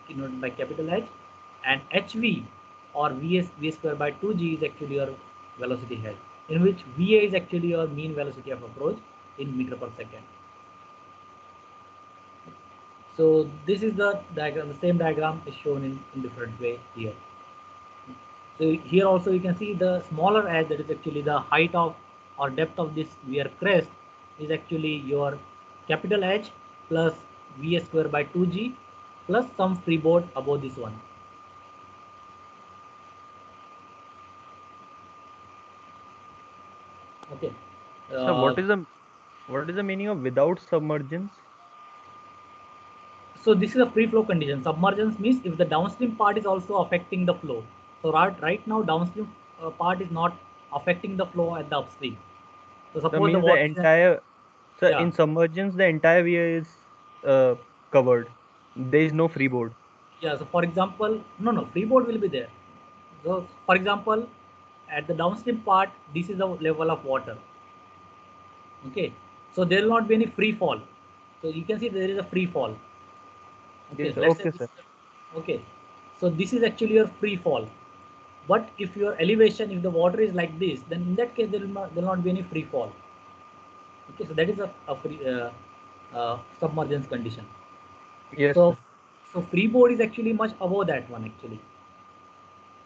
denoted by capital H, and HV or V square by 2g is actually your velocity head, in which VA is actually your mean velocity of approach in meter per second. So this is the diagram. The same diagram is shown in different way here. So here also you can see the smaller H, that is actually the height of or depth of this weir crest, is actually your capital H plus V square by 2g plus some freeboard above this one. Okay. So Uh, what is the meaning of without submergence? so this is a free flow condition. Submergence means if the downstream part is also affecting the flow. So right now downstream part is not affecting the flow at the upstream. So So suppose the means the water is entire, so yeah, in submergence the entire weir is uh, covered. There is no freeboard. yeah. So for example, no freeboard will be there. So for example, at the downstream part, this is the level of water. Okay, so there will not be any free fall. So you can see there is a free fall. Okay, Yes, let's say okay, this. sir. Okay, so this is actually your free fall. But if your elevation, if the water is like this, then in that case there will not be any free fall. Okay, so that is a free submergence condition. Yes, So sir. so freeboard is actually much above that one actually.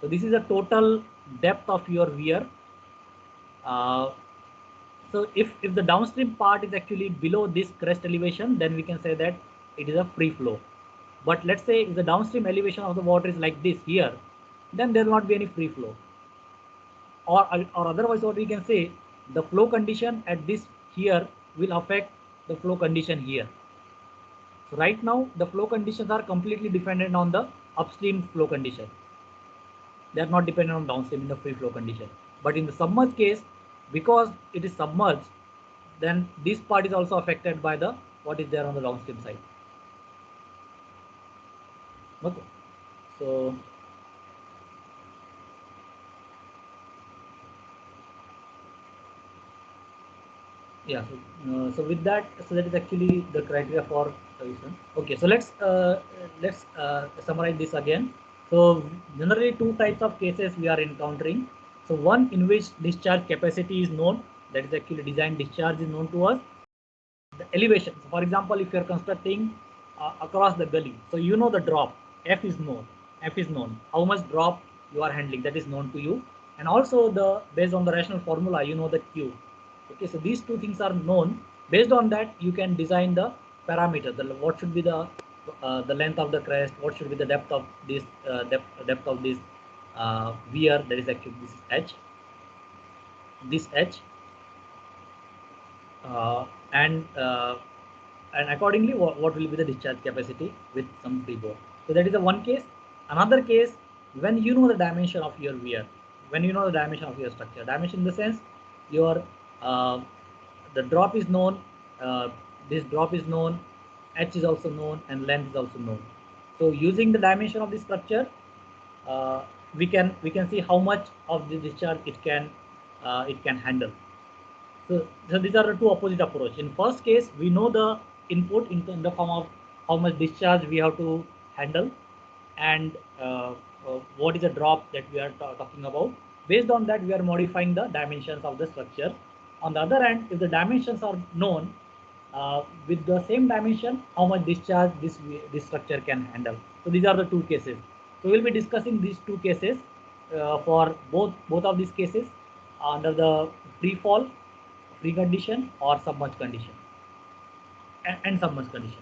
So this is a total depth of your weir. Uh, so if the downstream part is actually below this crest elevation, then we can say that it is a free flow. But let's say if the downstream elevation of the water is like this here, then there will not be any free flow. Or otherwise what we can say, the flow condition at this here will affect the flow condition here. So right now the flow conditions are completely dependent on the upstream flow condition. They are not dependent on downstream in the free flow condition. But in the submerged case, because it is submerged, then this part is also affected by the what is there on the downstream side. Okay. So yeah, so with that, so that is actually the criteria for solution. Okay, so let's summarize this again. So generally two types of cases we are encountering. So one in which discharge capacity is known, that is actually design discharge is known to us. The elevation. So for example, if you are constructing across the gully, so you know the drop F is known. F is known. How much drop you are handling, that is known to you, and also the based on the rational formula, you know the Q. Okay, so these two things are known. Based on that, you can design the parameter. What should be the length of the crest? What should be the depth of this depth of this weir? That is actually this is H. This H uh, and uh, and accordingly what will be the discharge capacity with some freeboard. So that is the one case. Another case, when you know the dimension of your weir, when you know the dimension of your structure, dimension in the sense your uh, the drop is known, uh, this drop is known, h is also known, and length is also known. So using the dimension of the structure, uh, we can see how much of the discharge it can handle. So these are the two opposite approach. In first case, we know the input in the form of how much discharge we have to handle, and what is the drop that we are talking about. Based on that, we are modifying the dimensions of the structure. On the other hand, if the dimensions are known, with the same dimension, how much discharge this structure can handle. So these are the two cases. So we'll be discussing these two cases for both of these cases under the free fall, free condition, or submerged condition, and submerged condition.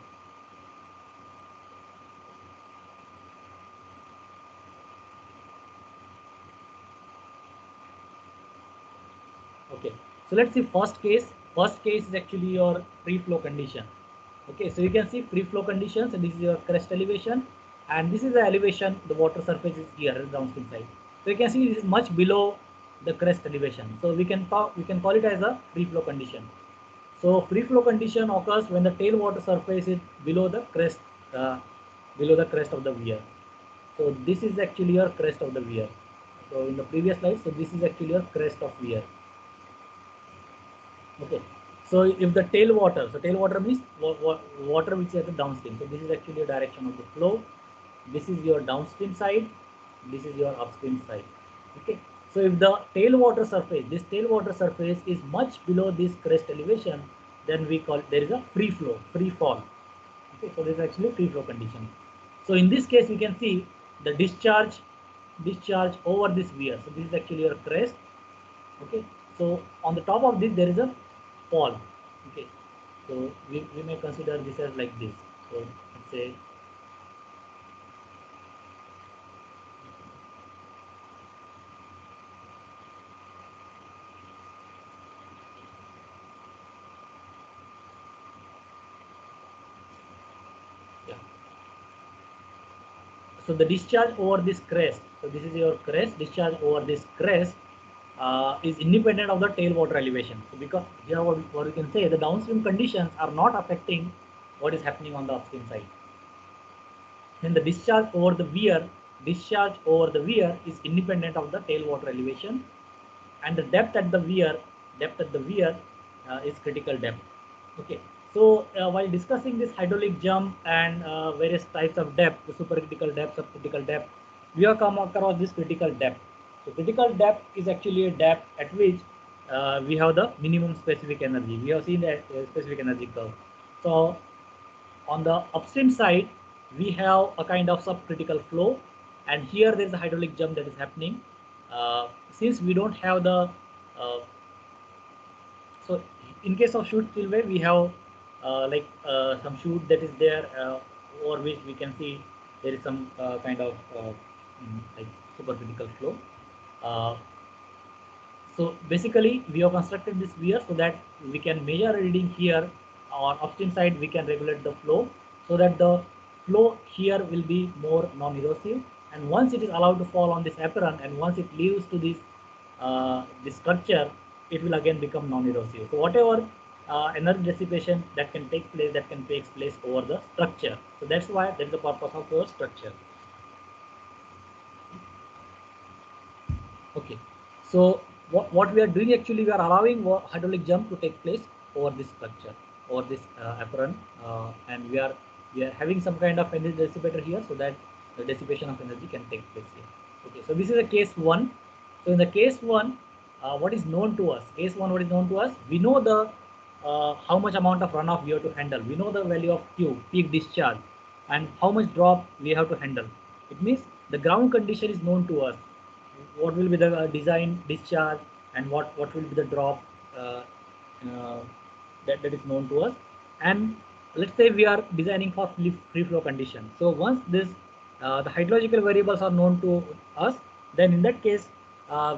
Okay, so let's see first case. First case is actually your free flow condition. Okay, so you can see free flow conditions, and this is your crest elevation, and this is the elevation. The water surface is here at the downstream side. So you can see this is much below the crest elevation. So we can call it as a free flow condition. So free flow condition occurs when the tailwater surface is uh, below the crest of the weir. So this is actually your crest of the weir. So in the previous slide, so this is actually your crest of weir. Okay. So if the tailwater, so tailwater means water which is at the downstream. So this is actually a direction of the flow. This is your downstream side. This is your upstream side. Okay. So if the tailwater surface, this tailwater surface is much below this crest elevation, then we call there is a free flow, free fall. Okay. So this is actually free flow condition. So in this case, we can see the discharge over this weir. So this is actually your crest. Okay, so on the top of this there is a fall. Okay, so we may consider this as like this. So let's say so the discharge over this crest, so this is your crest, discharge over this crest is independent of the tailwater elevation. So because here what we can say, the downstream conditions are not affecting what is happening on the upstream side. Then the discharge over the weir is independent of the tailwater elevation, and the depth at the weir is critical depth. Okay, so while discussing this hydraulic jump and various types of depth, the supercritical depth, subcritical depth, we have come across this critical depth. So critical depth is actually a depth at which we have the minimum specific energy. We have seen the specific energy curve. So on the upstream side, we have a kind of subcritical flow, and here there is a hydraulic jump that is happening. Since we don't have the so in case of chute spillway, we have some chute that is there, over which we can see there is some kind of like supercritical flow. So basically, we have constructed this weir so that we can measure a reading here. On upstream side, we can regulate the flow so that the flow here will be more non-erosive. And once it is allowed to fall on this apron, and once it leaves to this structure, it will again become non-erosive. So whatever energy dissipation that can take place over the structure. So that's why that's the purpose of your structure. Okay, so what we are doing actually, we are allowing hydraulic jump to take place over this structure, over this apron, and we are having some kind of energy dissipator here so that the dissipation of energy can take place here. Okay, so this is a case one. So in the case one, what is known to us? Case one, what is known to us? We know the how much amount of runoff we have to handle. We know the value of Q, peak discharge, and how much drop we have to handle. It means the ground condition is known to us. What will be the design discharge, and what will be the drop that is known to us. And let's say we are designing for free flow condition. So once this the hydrological variables are known to us, then in that case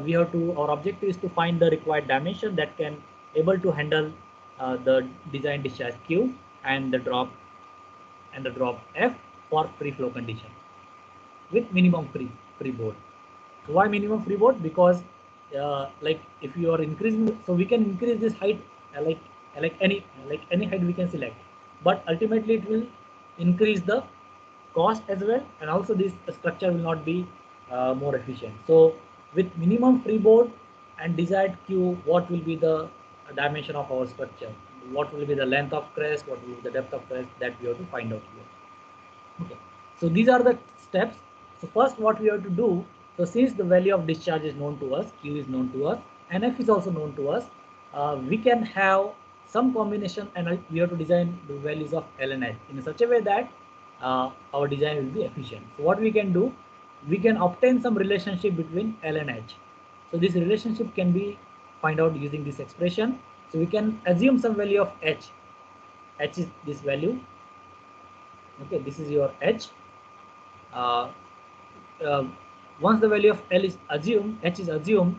we have to, our objective is to find the required dimension that can able to handle the design discharge Q and the drop F for free flow condition with minimum freeboard. So why minimum freeboard? Because like if you are increasing, so we can increase this height like any height we can select, but ultimately it will increase the cost as well, and also this structure will not be more efficient. So with minimum freeboard and desired Q, what will be the dimension of our structure? What will be the length of crest? What will be the depth of crest? That we have to find out here. Okay, so these are the steps. So first, what we have to do, so since the value of discharge is known to us, Q is known to us, and F is also known to us, we can have some combination, and we have to design the values of L and H in such a way that our design will be efficient. So what we can do, we can obtain some relationship between L and H. So this relationship can be find out using this expression. So we can assume some value of H. H is this value. Okay, this is your H. Once the value of L is assumed, H is assumed,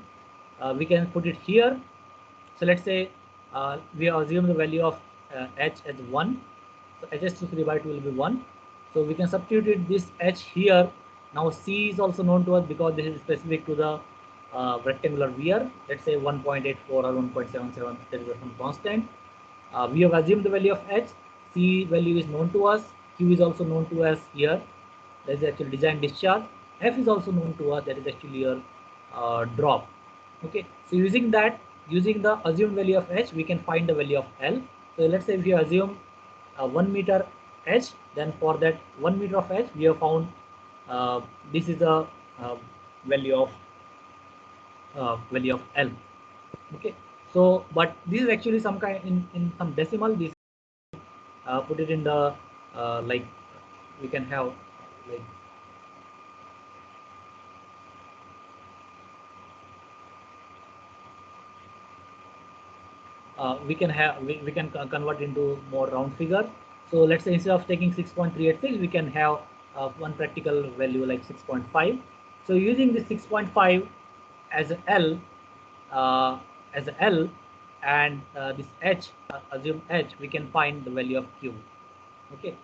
we can put it here. So let's say we assume the value of H as 1. So H is 3 by 2 will be 1. So we can substitute this H here. Now C is also known to us because this is specific to the rectangular weir. Let's say 1.84 or 1.77, there is some constant. We have assumed the value of H. C value is known to us. Q is also known to us here. That is actually design discharge. F is also known to us. That is actually your drop. Okay. So using that, using the assumed value of H, we can find the value of L. So let's say if you assume 1 meter H, then for that 1 meter of H, we have found this is the value of L. Okay. So, but this is actually some kind in some decimal. This put it in the like we can have like we can convert into more round figure. So let's say instead of taking 6.386, we can have one practical value like 6.5. So using this 6.5 as a L, and this H, assume H, we can find the value of Q. Okay,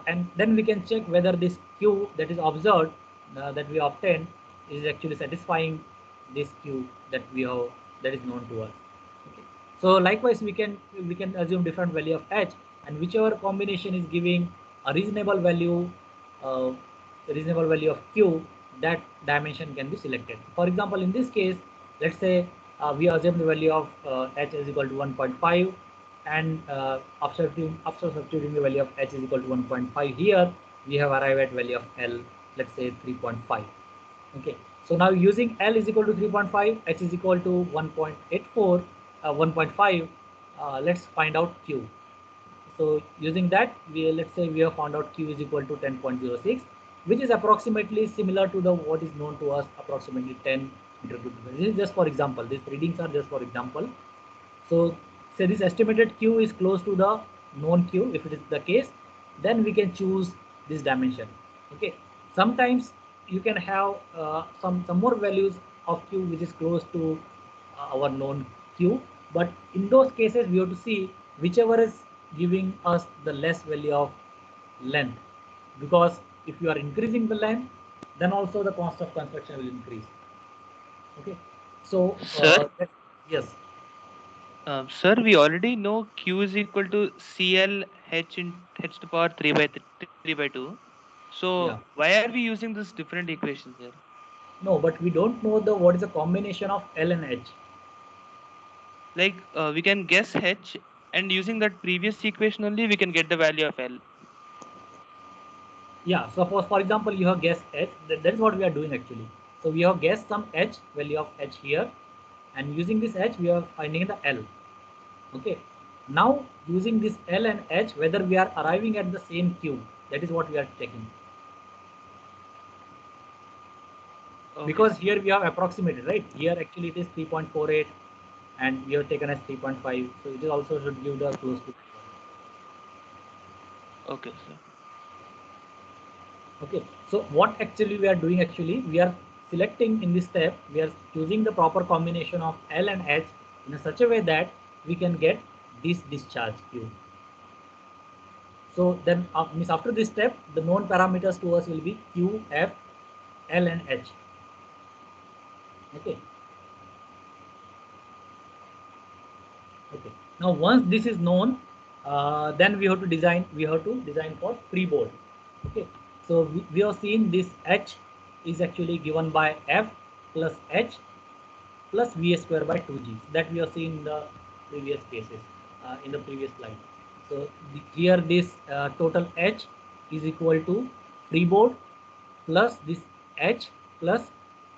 and then we can check whether this Q that is observed, that we obtained, is actually satisfying this Q that we have, that is known to us. Okay. So likewise we can assume different value of H, and whichever combination is giving a uh, reasonable value of Q, that dimension can be selected. For example, in this case, let's say we assume the value of H is equal to 1.5, and after substituting the value of H is equal to 1.5 here, we have arrived at value of L, let's say 3.5. Okay, so now using L is equal to 3.5, H is equal to 1.84, 1.5, let's find out Q. So using that, let's say we have found out Q is equal to 10.06, which is approximately similar to the what is known to us, approximately 10 meter cube. This is just for example. These readings are just for example. So say this estimated Q is close to the known Q. If it is the case, then we can choose this dimension. Okay. Sometimes you can have some more values of Q which is close to our known Q, but in those cases we have to see whichever is giving us the less value of length, because if you are increasing the length, then also the cost of construction will increase. Okay. So Sir, yes. sir, we already know Q is equal to CL H in H to the power 3 by 2. So Yeah. why are we using this different equation, sir? No, but we don't know the what is the combination of L and H. Like we can guess H, and using that previous equation only we can get the value of L. Yeah, suppose for example you have guessed H, that is what we are doing actually. So we have guessed some H, value of H here, and using this H we are finding the L. Okay. Now using this L and H, whether we are arriving at the same Q, that is what we are checking. Okay, Because sir. here we have approximated, right? Here actually it is 3.48 and we have taken as 3.5. So it is also should give the close to. Okay, sir. Okay, so what actually we are doing, actually we are selecting in this step, we are choosing the proper combination of L and H in such a way that we can get this discharge Q. So then means after this step, the known parameters to us will be Q, F, L and H. Okay. Okay. Now once this is known, then we have to design for freeboard. Okay. So we have seen this H is actually given by F plus H plus V square by 2G, that we have seen in the previous cases, in the previous slide. So here this total H is equal to freeboard plus this H plus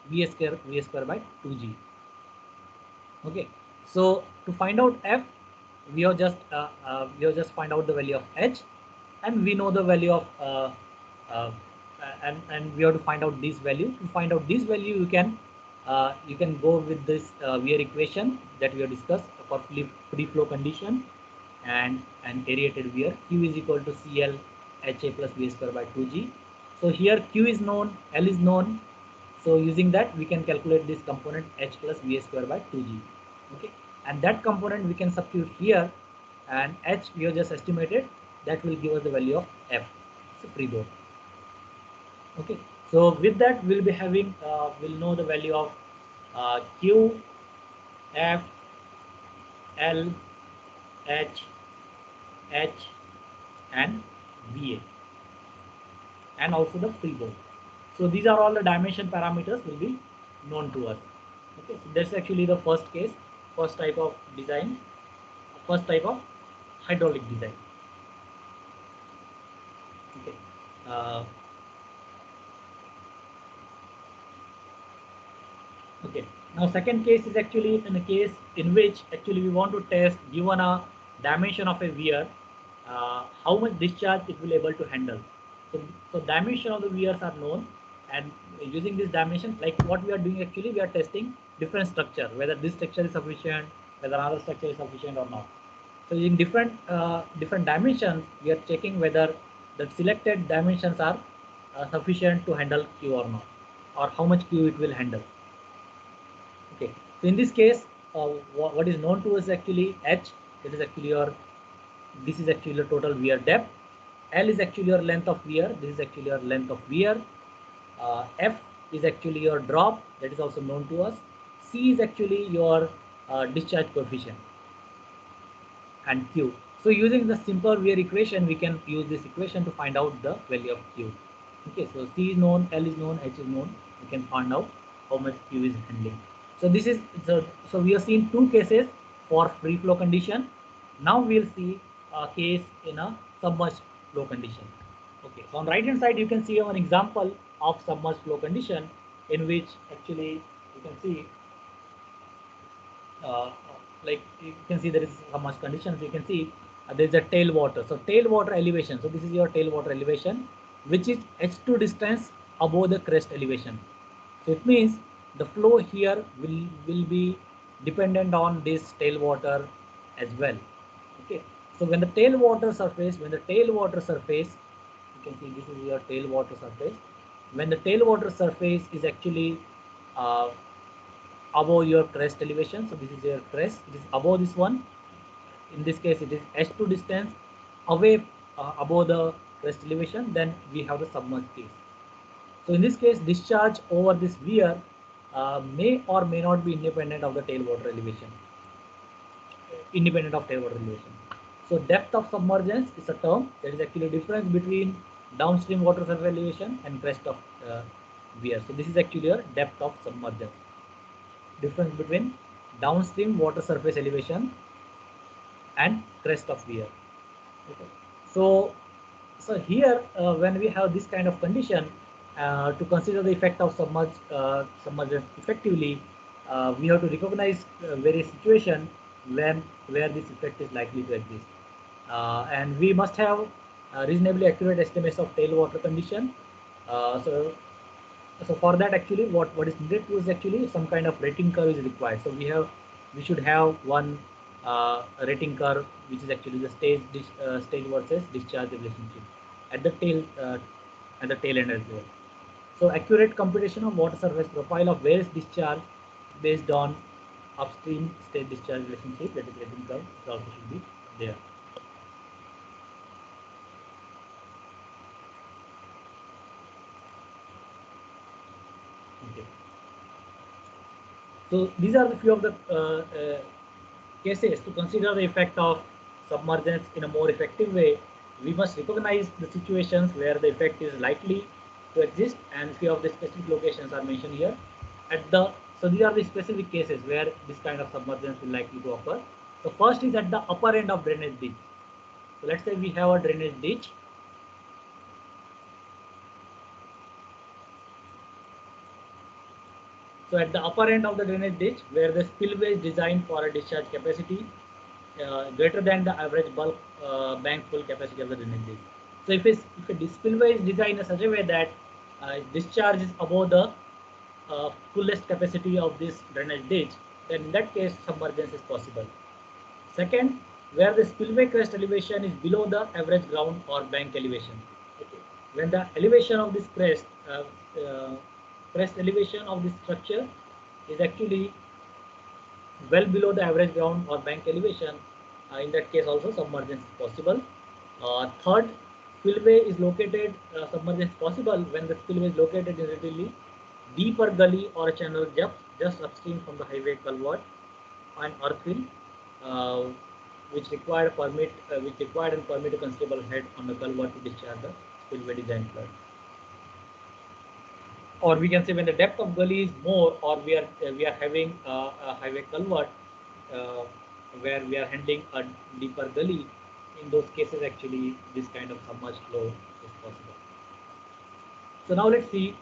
V square by 2G. Okay. So to find out F, we have just find out the value of H, and we know the value of uh, and we have to find out this value. To find out this value, you can go with this Weir equation that we have discussed for free flow condition and aerated Weir. Q is equal to CL HA plus V square by 2G. So here Q is known, L is known. So using that, we can calculate this component H plus V square by 2G. Okay, and that component we can substitute here, and H we have just estimated, that will give us the value of F. So freeboard. Okay, so with that we'll be having we'll know the value of Q, F, L, H, H, and VA, and also the freeboard. So these are all the dimension parameters will be known to us. Okay, so that's actually the first case, first type of design, first type of hydraulic design. Okay. Uh, okay. Now second case is actually in a case in which actually we want to test, given a dimension of a weir, how much discharge it will able to handle. So dimension of the weirs are known, and using this dimension, like what we are doing actually, we are testing different structure, whether this structure is sufficient, whether another structure is sufficient or not. So in different dimensions, we are checking whether the selected dimensions are sufficient to handle Q or not, or how much Q it will handle. Okay. So in this case, what is known to us actually H. It is actually this is actually the total weir depth, L is actually your length of wear. This is actually your length of wear. F is actually your drop, that is also known to us. C is actually your discharge coefficient, and Q. So using the simple wear equation, we can use this equation to find out the value of Q. Okay, so C is known, L is known, H is known. We can find out how much Q is handling. So this is so we have seen two cases for free flow condition. Now we'll see a case in a submerged flow condition. Okay, so on right hand side you can see an example of submerged flow condition in which actually you can see like you can see there is submerged conditions. You can see there is a tailwater. So tailwater elevation. So this is your tailwater elevation, which is h2 distance above the crest elevation. So it means the flow here will be dependent on this tailwater as well. Okay. So when the tailwater surface, you can see this is your tailwater surface. When the tailwater surface is actually uh, above your crest elevation, so this is your crest, it is above this one. In this case, it is h2 distance away above the crest elevation, then we have the submerged case. So in this case, discharge over this weir may or may not be independent of the tailwater elevation. So depth of submergence is a term that is actually a difference between downstream water surface elevation and crest of weir. So this is actually a depth of submergence. Difference between downstream water surface elevation and crest of weir. Okay. So here when we have this kind of condition, to consider the effect of submergence effectively, we have to recognize various situations where this effect is likely to exist, and we must have reasonably accurate estimates of tailwater condition. So for that, actually what is needed to is actually some kind of rating curve is required. So we should have one rating curve which is actually the stage versus discharge relationship at the tail end as well. So accurate computation of water surface profile of various discharge based on upstream state discharge relationship, that is rating curve, it also should be there. Okay. So these are the few of the cases to consider the effect of submergence in a more effective way. We must recognize the situations where the effect is likely to exist, and few of the specific locations are mentioned here. So these are the specific cases where this kind of submergence will likely to occur. So first is at the upper end of drainage ditch. So let's say we have a drainage ditch. So at the upper end of the drainage ditch, where the spillway is designed for a discharge capacity greater than the average bulk bank full capacity of the drainage ditch. So if a spillway is designed in such a way that discharge is above the fullest capacity of this drainage ditch, then in that case submergence is possible. Second, where the spillway crest elevation is below the average ground or bank elevation. Okay. When the elevation of this crest elevation of this structure is actually well below the average ground or bank elevation, in that case also submergence is possible. Third, spillway is located, submergence is possible when the spillway is located in a relatively deeper gully or a channel just upstream from the highway culvert and earthfill, uh, which required and permit a considerable head on the culvert to discharge the spillway design flood. Or we can say when the depth of gully is more, or we are having a highway culvert uh, where we are handling a deeper gully. In those cases, actually, this kind of submerged flow is possible. So now let's see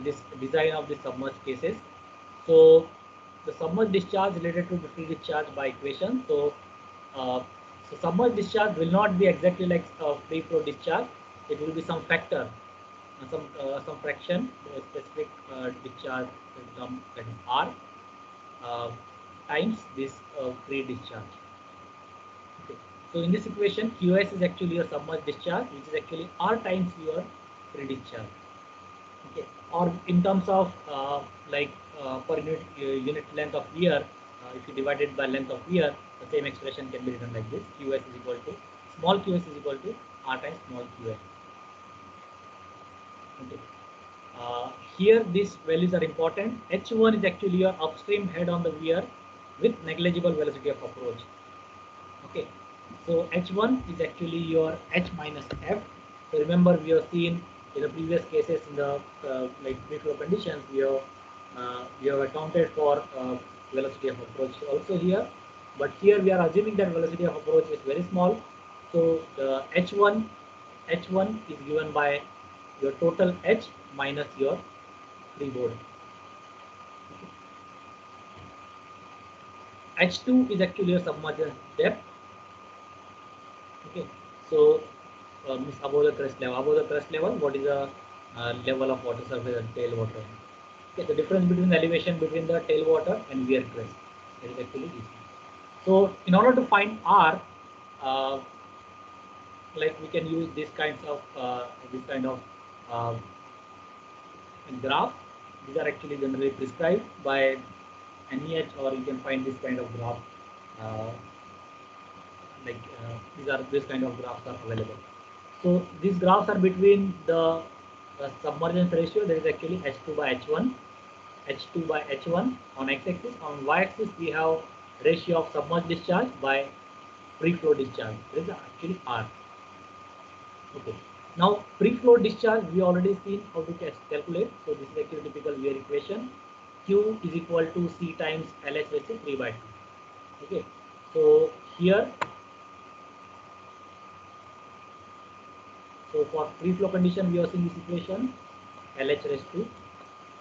this design of the submerged cases. So the submerged discharge related to the free discharge by equation. Uh, so submerged discharge will not be exactly like free flow discharge. It will be some factor, some fraction, specific discharge term, that is R, uh, times this free discharge. Okay. So in this equation, QS is actually your submerged discharge, which is actually R times your free discharge. Okay. Or in terms of per unit length of weir, if you divide it by length of weir, the same expression can be written like this: QS is equal to small QS is equal to R times small qf. Okay. Here these values are important. H1 is actually your upstream head on the weir with negligible velocity of approach. Okay, so H1 is actually your H minus F. So remember, we have seen in the previous cases in the like free flow conditions, we have accounted for velocity of approach also here, but here we are assuming that velocity of approach is very small. So the H1 is given by your total H minus your freeboard. H2 is actually your submergence depth. Okay, so means above the crest level. Above the crest level, what is the level of water surface and tailwater? Okay, the difference between the elevation between the tailwater and weir crest, that is actually this. So in order to find R, uh, like we can use this kind of uh, graph. These are actually generally prescribed by NEH, or you can find this kind of graph. Uh, these kind of graphs are available. So these graphs are between the submergence ratio, that is actually H2 by H1, H2 by H1 on x-axis. On y-axis we have ratio of submerged discharge by free flow discharge. This is actually R. Okay. Now free flow discharge we already seen how to calculate. So this is actually typical weir equation. Q is equal to C times LH raised to 3 by 2. Okay. So here, so for free flow condition, we are seeing this equation LH raised to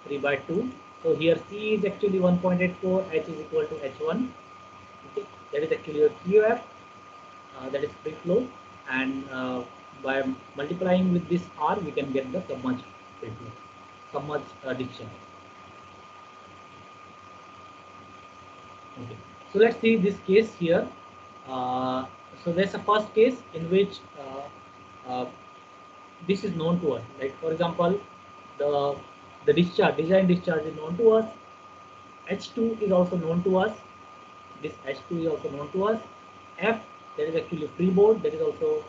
3 by 2. So here C is actually 1.84, H is equal to H1. Okay, that is actually your QF, that is free flow, and by multiplying with this R, we can get the submerged free flow, submerged discharge. Okay, so let's see this case here. So there's a first case in which this is known to us. Like for example, the design discharge is known to us. H2 is also known to us. This H2 is also known to us. F, that is actually freeboard, that is also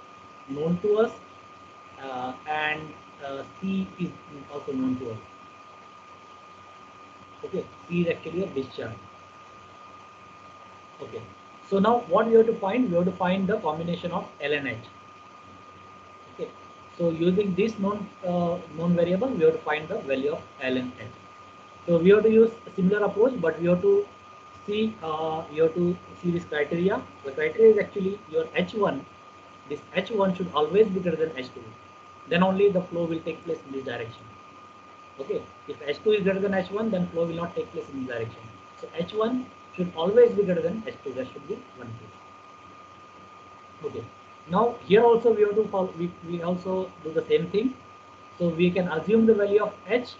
known to us, and C is also known to us. Okay, C is actually a discharge. Okay, so now what we have to find? We have to find the combination of L and H. Okay, so using this known variable, we have to find the value of L and H. So we have to use a similar approach, but we have to see this criteria. The criteria is actually your H1. This H1 should always be greater than H2. Then only the flow will take place in this direction. Okay, if H2 is greater than H1, then flow will not take place in this direction. So H1 should always be greater than H2. That should be one case. Okay. Now here also we have to follow, we also do the same thing. So we can assume the value of H.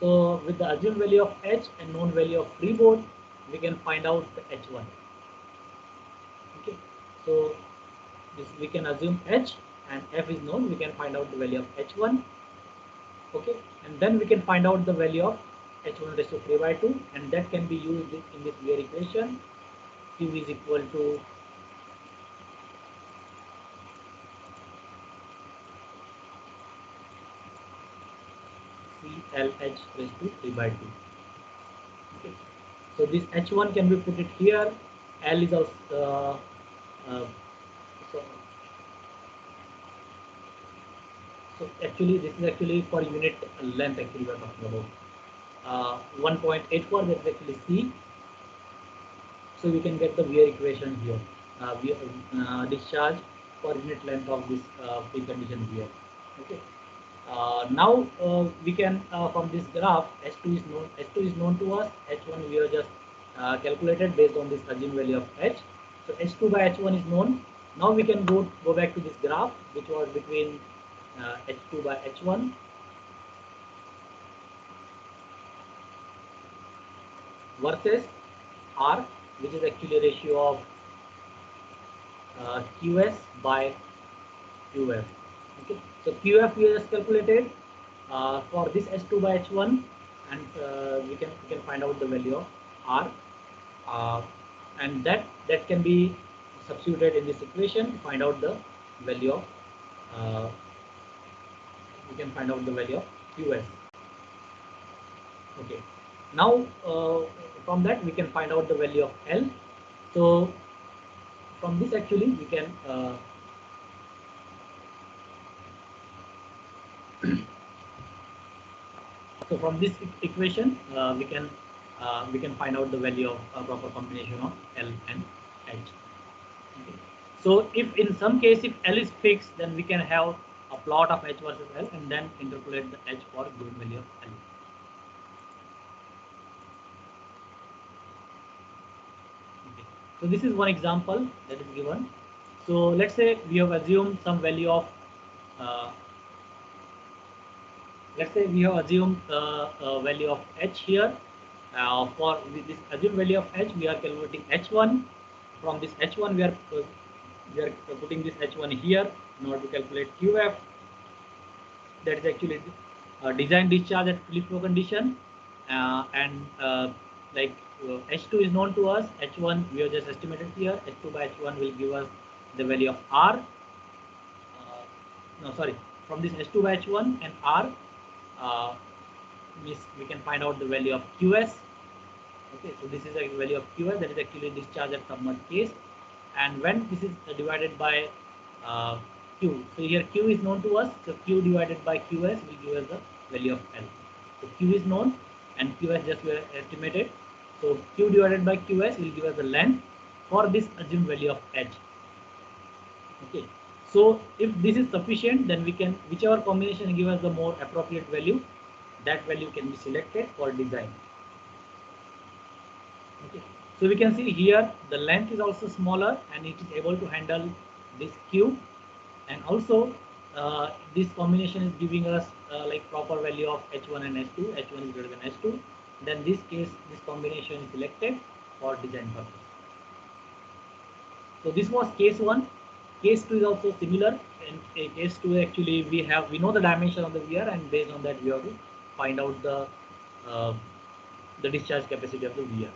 So with the assumed value of H and known value of freeboard, we can find out the H1. Okay. So this we can assume H and F is known. We can find out the value of H1. Okay. And then we can find out the value of H1 raised to 3 by 2, and that can be used in this weir equation. Q is equal to CLH raised to 3 by 2. Okay. So this H1 can be put it here. L is also so actually this is actually for unit length. Actually we are talking about 1.84. That is actually C. So we can get the weir equation here. Discharge for unit length of this precondition weir. Okay. Now we can from this graph H2 is known to us. H1 we have just calculated based on this assumed value of H. So H2 by H1 is known. Now we can go back to this graph which was between H2 by H1 versus R, which is actually a ratio of QS by QF. Okay, so QF we just calculated for this H2 by H1, and we can find out the value of R, and that can be substituted in this equation to find out the value of we can find out the value of QS. Okay. Now from that we can find out the value of L. So from this actually we can so from this equation we can find out the value of a proper combination of L and H. Okay. So if in some case if L is fixed, then we can have a plot of H versus L and then interpolate the H for given value of L. Okay. So this is one example that is given. So let's say we have assumed some value of let's say we have assumed value of H here. For this assumed value of H, we are calculating H1. From this H1, we are putting this H1 here in order to calculate QF. That is actually design discharge at free flow condition, and like H2 is known to us. H1 we have just estimated here. H2 by H1 will give us the value of R. No, sorry. From this H2 by H1 and R, we can find out the value of QS. Okay, so this is a value of QS, that is actually discharge at submerged case, and when this is divided by Q, so here Q is known to us, so Q divided by QS will give us the value of L. So Q is known and QS just were estimated, so Q divided by QS will give us the length for this assumed value of H. Okay, so if this is sufficient, then we can, whichever combination give us the more appropriate value, that value can be selected for design. Okay. So we can see here the length is also smaller and it is able to handle this Q, and also this combination is giving us like proper value of H1 and H2. H1 is greater than H2. Then this case, this combination is selected for design purpose. So this was case 1. Case 2 is also similar. In case 2 actually we know the dimension of the weir, and based on that we have to find out the discharge capacity of the weir.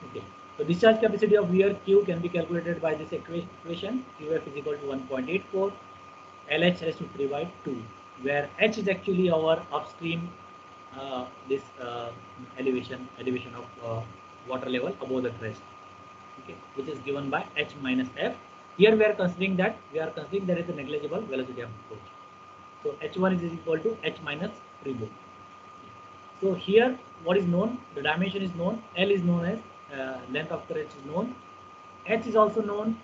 Okay, so discharge capacity of weir Q can be calculated by this equation. QF is equal to 1.84, LH raised to 3 by 2, where H is actually our upstream this elevation of water level above the crest. Okay, which is given by H minus F. Here we are considering that there is a negligible velocity of approach. So H1 is equal to H minus freeboard. So here what is known? The dimension is known. L is known as length of crest is known. H is also known.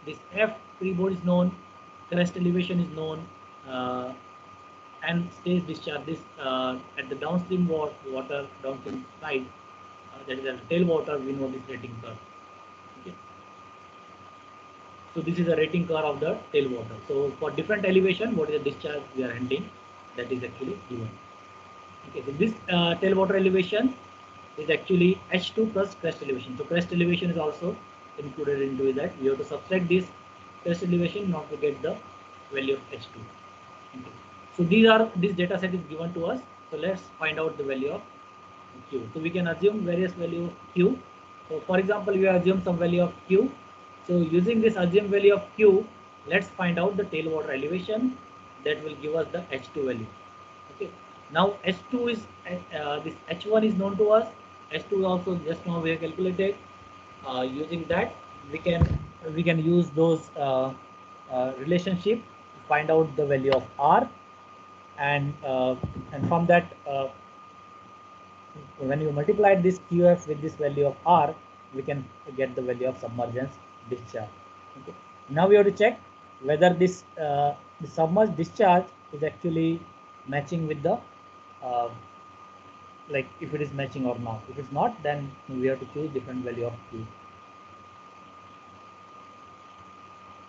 This F freeboard is known. Crest elevation is known. And stage discharge. This at the downstream water downstream side, that is at tail water, we know this rating curve. Okay. So this is a rating curve of the tail water. So for different elevation, what is the discharge we are handling, that is actually given. Okay, so this tail water elevation is actually H2 plus crest elevation. So crest elevation is also included into that. We have to subtract this crest elevation not to get the value of H2. Okay. So this data set is given to us. So let's find out the value of Q. So we can assume various value of Q. So for example, we assume some value of Q. So using this assumed value of Q, let's find out the tail water elevation that will give us the H2 value. Okay. Now H2 is this H1 is known to us. H2 also just now we have calculated. Using that we can use those relationship to find out the value of R, and from that when you multiply this QF with this value of R, we can get the value of submergence discharge. Okay. Now we have to check whether this the submerged discharge is actually matching with the like if it is matching or not. If it's not, then we have to choose different value of Q.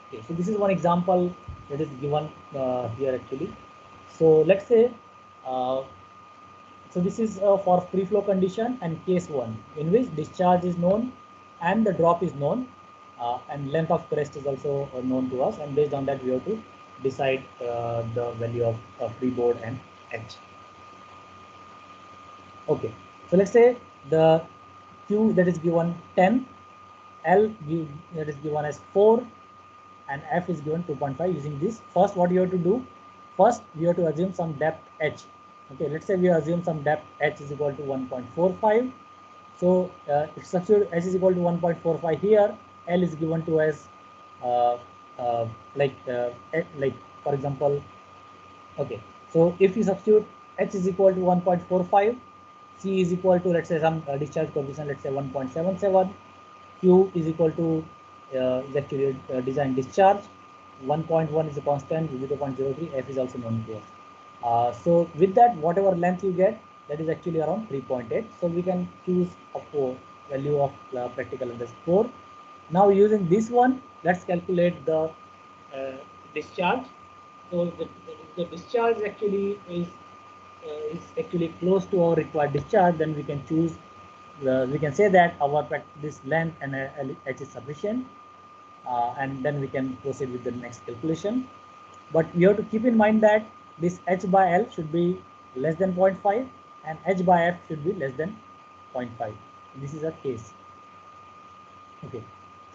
Okay, so this is one example that is given here actually. So let's say so this is for free flow condition and case 1, in which discharge is known and the drop is known, and length of crest is also known to us, and based on that we have to decide the value of freeboard and H. Okay, so let's say the Q that is given 10, L that is given as 4, and f is given 2.5. Using this, first what you have to do, first we have to assume some depth h. Okay, let's say we assume some depth h is equal to 1.45. So if substitute h is equal to 1.45 here, L is given to as uh, like for example, okay. So if you substitute h is equal to 1.45, C is equal to, let's say, some discharge coefficient, let's say 1.77, Q is equal to is actually design discharge, 1.1 is a constant, 0.03, F is also known to us. So with that, whatever length you get, that is actually around 3.8. So we can choose a value of practical underscore. Now using this one, let's calculate the discharge. So the discharge actually is actually close to our required discharge. Then we can choose. We can say that our this length and h is sufficient, and then we can proceed with the next calculation. But we have to keep in mind that this h by L should be less than 0.5 and h by f should be less than 0.5. This is a case. Okay.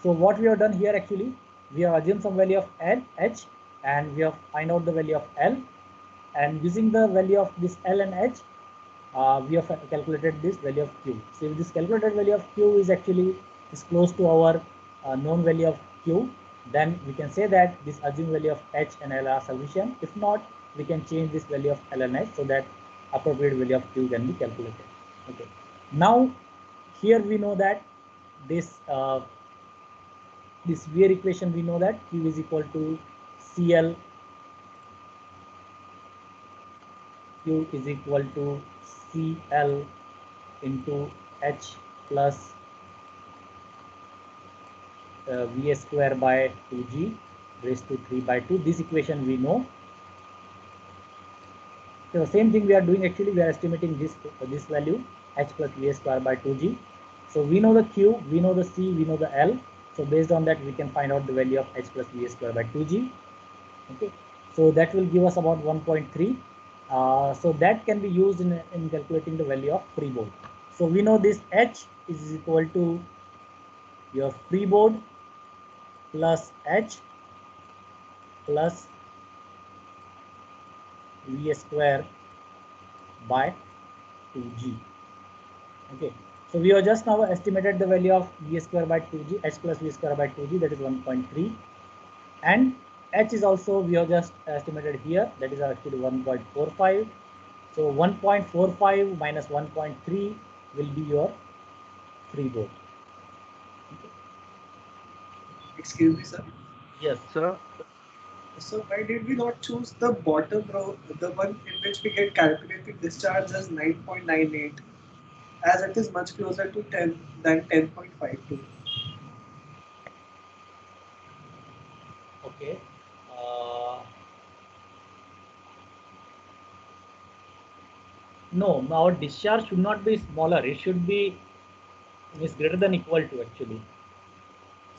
So what we have done here, actually, we have assumed some value of h, and we have find out the value of L, and using the value of this L and h, we have calculated this value of Q. So if this calculated value of Q is actually is close to our known value of Q, then we can say that this assumed value of H and L are sufficient. If not, we can change this value of L and H so that appropriate value of Q can be calculated. Okay. Now here we know that this this Weir equation, we know that Q is equal to CL, Q is equal to CL into H plus V square by 2G raised to 3 by 2. This equation we know. So the same thing we are doing, actually we are estimating this value H plus V square by 2G. So we know the Q, we know the C, we know the L. So based on that, we can find out the value of H plus V square by 2G. Okay. So that will give us about 1.3. So that can be used in calculating the value of freeboard. So we know this H is equal to your freeboard plus H plus V square by 2G. Okay. So we have just now estimated the value of V square by 2G, H plus V square by 2G, that is 1.3. And H is also, we have just estimated here, that is actually 1.45. So 1.45 minus 1.3 will be your freeboard. Okay. Excuse me, sir. Yes. Sir, So why did we not choose the bottom row, the one in which we get calculated discharge as 9.98, as it is much closer to 10 than 10.52? Okay. No, our discharge should not be smaller. It should be is greater than equal to, actually.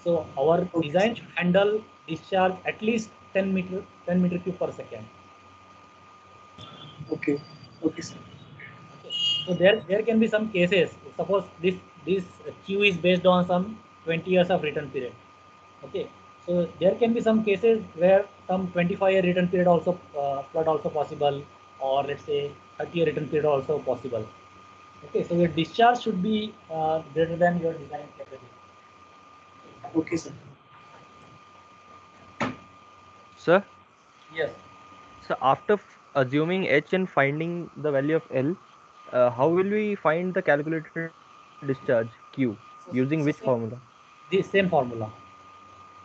So our Okay, design sir. should handle discharge at least 10 meter cube per second. Okay. Okay, sir. Okay. So there can be some cases. Suppose this Q is based on some 20 years of return period. Okay. So there can be some cases where some 25-year return period also flood also possible, or let's say 30-year return period also possible. Okay. So your discharge should be greater than your design capacity. Okay, sir. sir. Yes. So after assuming H and finding the value of L, how will we find the calculated discharge Q using So which formula? the same formula.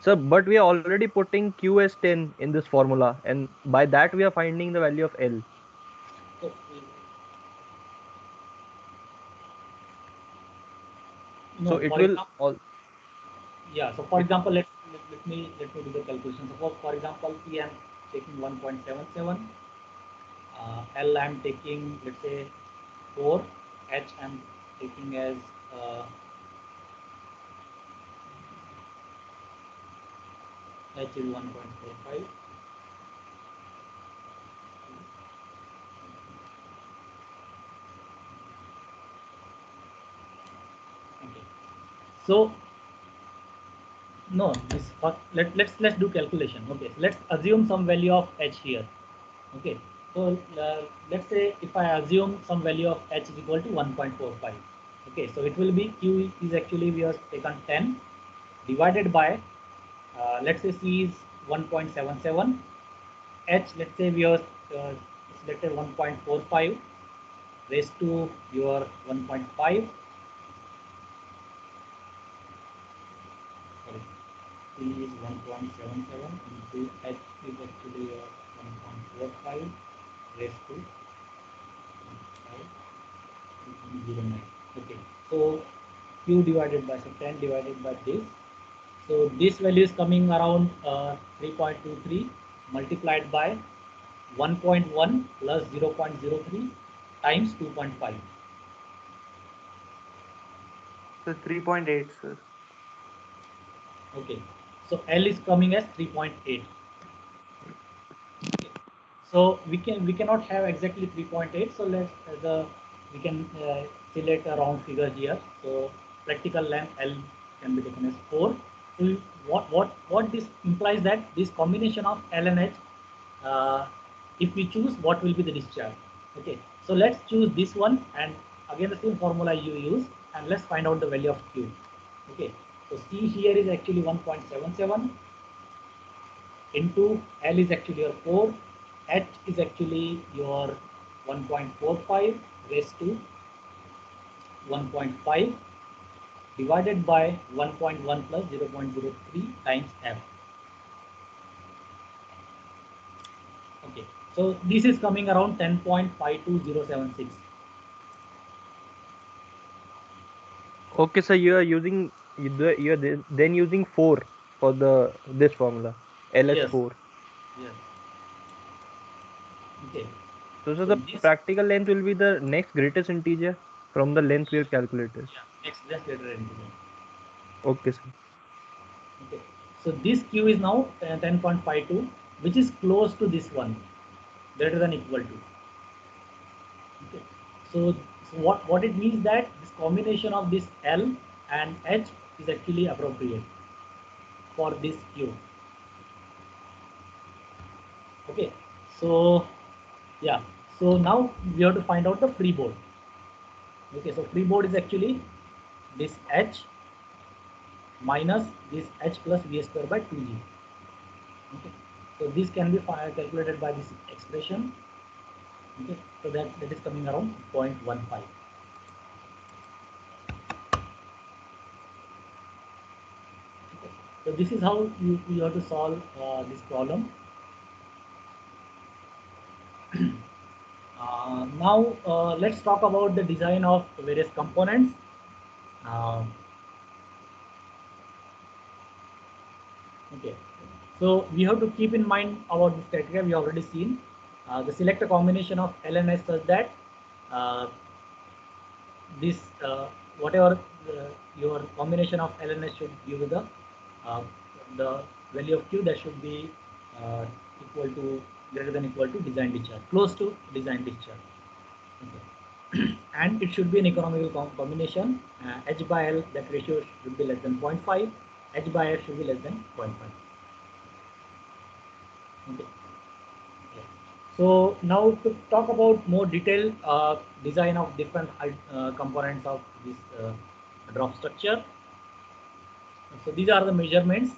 So, but we are already putting Q as 10 in this formula, and by that we are finding the value of L. So, So no, it for will example, all yeah. So for it example, let me do the calculation. Suppose for example, P I'm taking 1.77, L I'm taking, let's say, 4, H I'm taking as uh, H is 1.45. Okay. So No, this let's do calculation. Okay, so let's assume some value of h here. Okay, so let's say if I assume some value of h is equal to 1.45. Okay, so it will be q is actually we have taken 10 divided by let's say c is 1.77, h let's say we have selected 1.45 raised to your 1.5. Sorry, C is 1.77 into H is actually 1.45 raised to 5.09. Okay, so Q divided by, so 10 divided by this. So this value is coming around 3.23 multiplied by 1.1 plus 0.03 times 2.5. So 3.8, sir. Okay, so L is coming as 3.8. Okay. So we cannot have exactly 3.8. So let's the we can select a round figure here. So practical length L can be taken as 4. So what this implies that this combination of L and H, uh, if we choose, what will be the discharge? Okay. So let's choose this one, and again the same formula you use, and let's find out the value of Q. Okay. So C here is actually 1.77 into L is actually your 4, H is actually your 1.45 raised to 1.5 divided by 1.1 plus 0.03 times F. Okay, so this is coming around 10.52076. Okay, so you are using then using 4 for the this formula Yes, LS4. yes. Okay, So so the this, practical length will be the next greatest integer from the length we have calculated. yeah, next just later into that. Okay, sir. Okay, so this Q is now 10.52, which is close to this one, greater than equal to. Okay. So what it means that this combination of this L and H is actually appropriate for this Q. Okay. So yeah. So now we have to find out the free board. Okay. So free board is actually this H minus this H plus V square by 2G. Okay. So this can be calculated by this expression. Okay. So that is coming around 0.15. Okay. So this is how you have to solve this problem. Now let's talk about the design of various components. Um, okay, so we have to keep in mind about this criteria we have already seen. The select a combination of L and S such that uh, this whatever your combination of L and S should give uh, the value of Q that should be uh, equal to greater than equal to design discharge, close to design discharge. Okay. And it should be an economical combination. H by L, that ratio should be less than 0.5. H by F should be less than 0.5. Okay. Yeah. So now to talk about more detailed design of different components of this drop structure. So these are the measurements.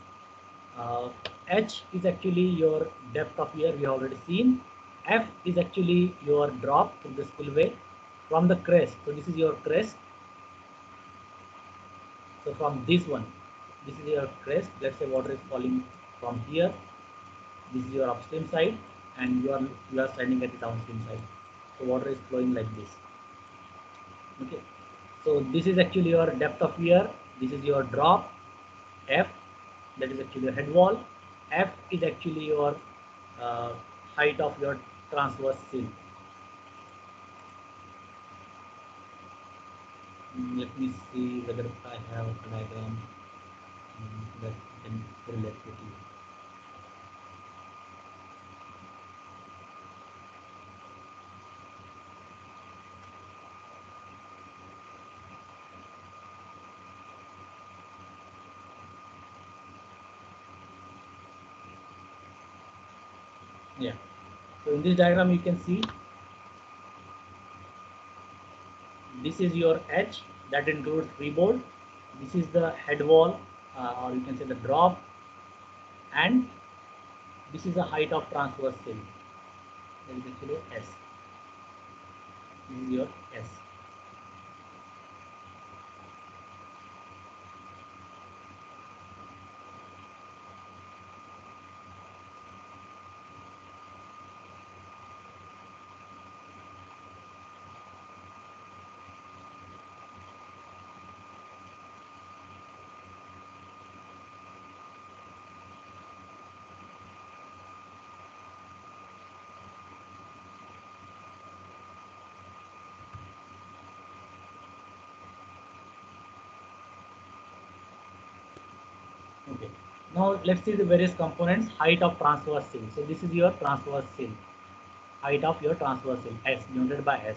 Uh, H is actually your depth of wear, we have already seen. F is actually your drop from the spillway from the crest. So this is your crest. So from this one, this is your crest. Let's say water is falling from here. This is your upstream side, and you are standing at the downstream side. So water is flowing like this. Okay. So this is actually your depth of wear. This is your drop. F, that is actually your head wall. F is actually your uh, height of your transverse sill. Let me see whether I have a diagram that can relate with you. Yeah. So in this diagram, you can see this is your H, that includes freeboard. This is the head wall, or you can say the drop, and this is the height of transverse sill. That is actually S. This is your S. Okay. Now let's see the various components. Height of transverse sill. So this is your transverse sill. Height of your transverse sill, S, denoted by S.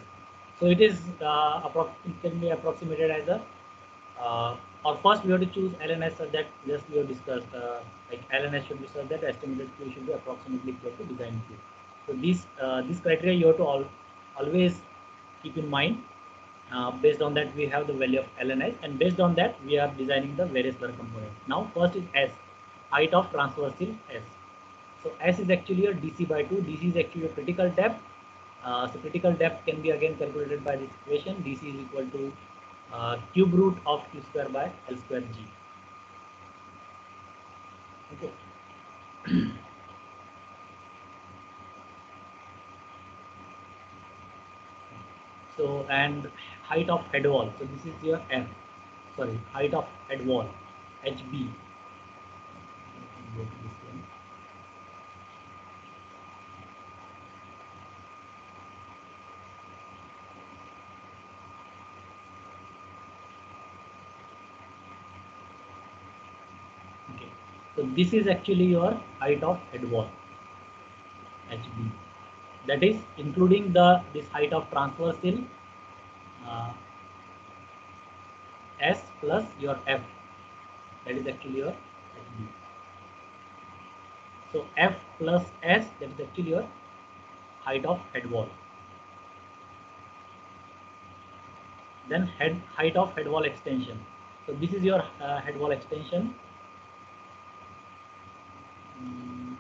So it is it can be approximated as a or first we have to choose LNS such that just we have discussed, like LNS should be such that estimated Q should be approximately equal to design Q. So this criteria you have to always keep in mind. Based on that we have the value of LNS, and based on that we are designing the various other components. Now first is S, height of transverse sill S. So S is actually a DC by 2. DC is actually a critical depth. So critical depth can be again calculated by this equation. DC is equal to cube root of Q square by L square G. Okay. So and height of head wall. So this is your F. Sorry, height of head wall, HB. Go to this one. Okay. So this is actually your height of head wall, HB. That is including this height of transverse sill uh, S plus your F. That is actually your HB. So F plus S, that is actually your height of head wall. Then height of head wall extension. So this is your head wall extension. Mm,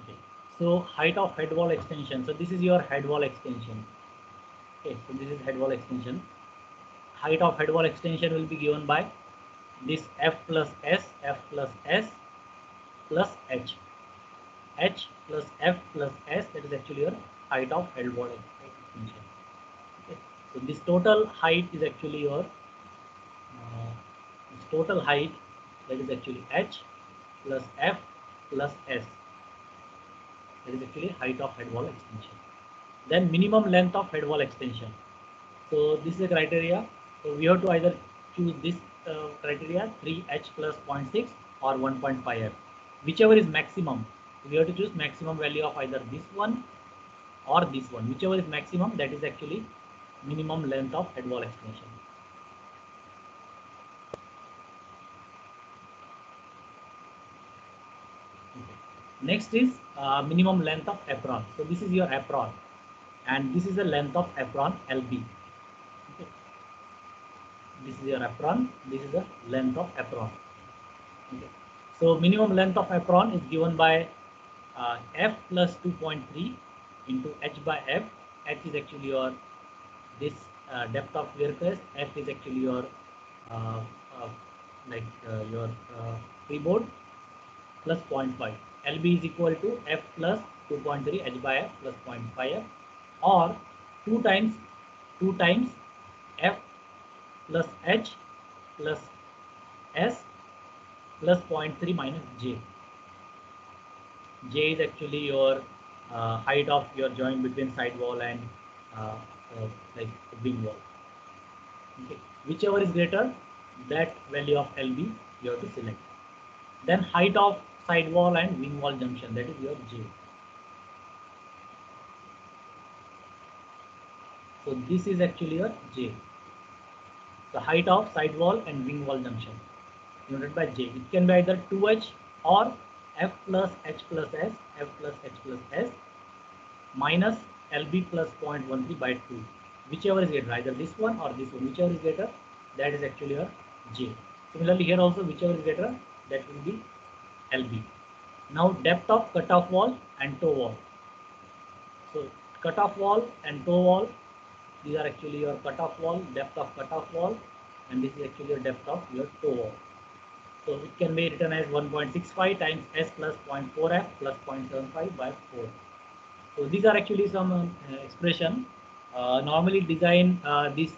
okay. So height of head wall extension. So this is your head wall extension. Okay, so this is head wall extension. Height of head wall extension will be given by this F plus S, F plus S plus H. H plus F plus S, that is actually your height of head wall extension. Okay. So this total height is actually your this total height, that is actually H plus F plus S. That is actually height of head wall extension. Then minimum length of head wall extension. So this is a criteria. So we have to either choose this criteria 3h plus 0.6 or 1.5f, whichever is maximum. We have to choose maximum value of either this one or this one, whichever is maximum. That is actually minimum length of head wall extension. Okay. Next is minimum length of apron. So this is your apron, and this is the length of apron LB. Okay. This is your apron. This is the length of apron. Okay. So minimum length of apron is given by f plus 2.3 into h by f. H is actually your this depth of wear crest. F is actually your uh, uh, your freeboard plus 0.5. LB is equal to f plus 2.3 h by f plus 0.5 f, or 2 times f plus h plus s plus 0.3 minus j. J is actually your height of your joint between side wall and uh, like wing wall. Okay. Whichever is greater, that value of LB you have to select. Then height of side wall and wing wall junction, that is your J. So this is actually your J. The height of side wall and wing wall junction denoted by J. It can be either 2h or f plus h plus s, f plus h plus s minus LB plus 0.13 by 2. Whichever is greater, either this one or this one, whichever is greater, that is actually your J. Similarly, here also, whichever is greater, that will be LB. Now, depth of cutoff wall and toe wall. So, cutoff wall and toe wall, these are actually your cutoff wall, depth of cutoff wall, and this is actually your depth of your toe wall. So, it can be written as 1.65 times S plus 0.4F plus 0.75 by 4. So these are actually some expression. Normally design this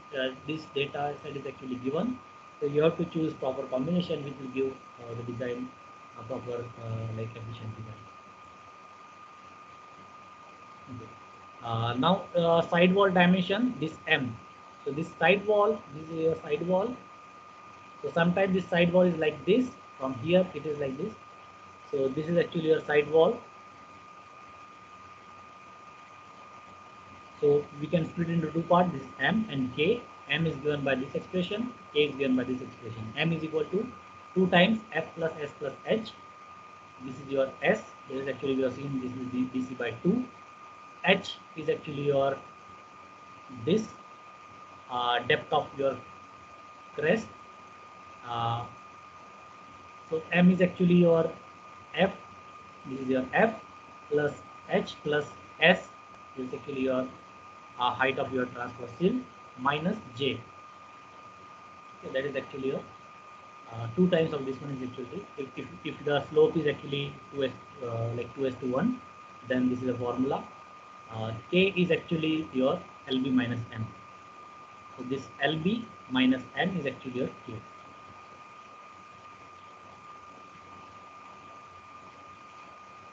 data set is actually given. So you have to choose proper combination which will give the design proper like efficient design. Okay. Now side wall dimension, this M. So this side wall, this is your side wall. So sometimes this side wall is like this. From here it is like this. So this is actually your side wall. So we can split into two parts. This is M and K. M is given by this expression. K is given by this expression. M is equal to 2 times F plus S plus H. This is your S. This is actually we are seeing this is DC by 2. H is actually your this depth of your crest. So M is actually your F. This is your F plus H plus S. This is actually your height of your transverse shield minus J. Okay, that is actually your 2 times of this one is actually if the slope is actually 2s like 2s to 1, then this is a formula. K is actually your LB minus M. So this LB minus M is actually your K.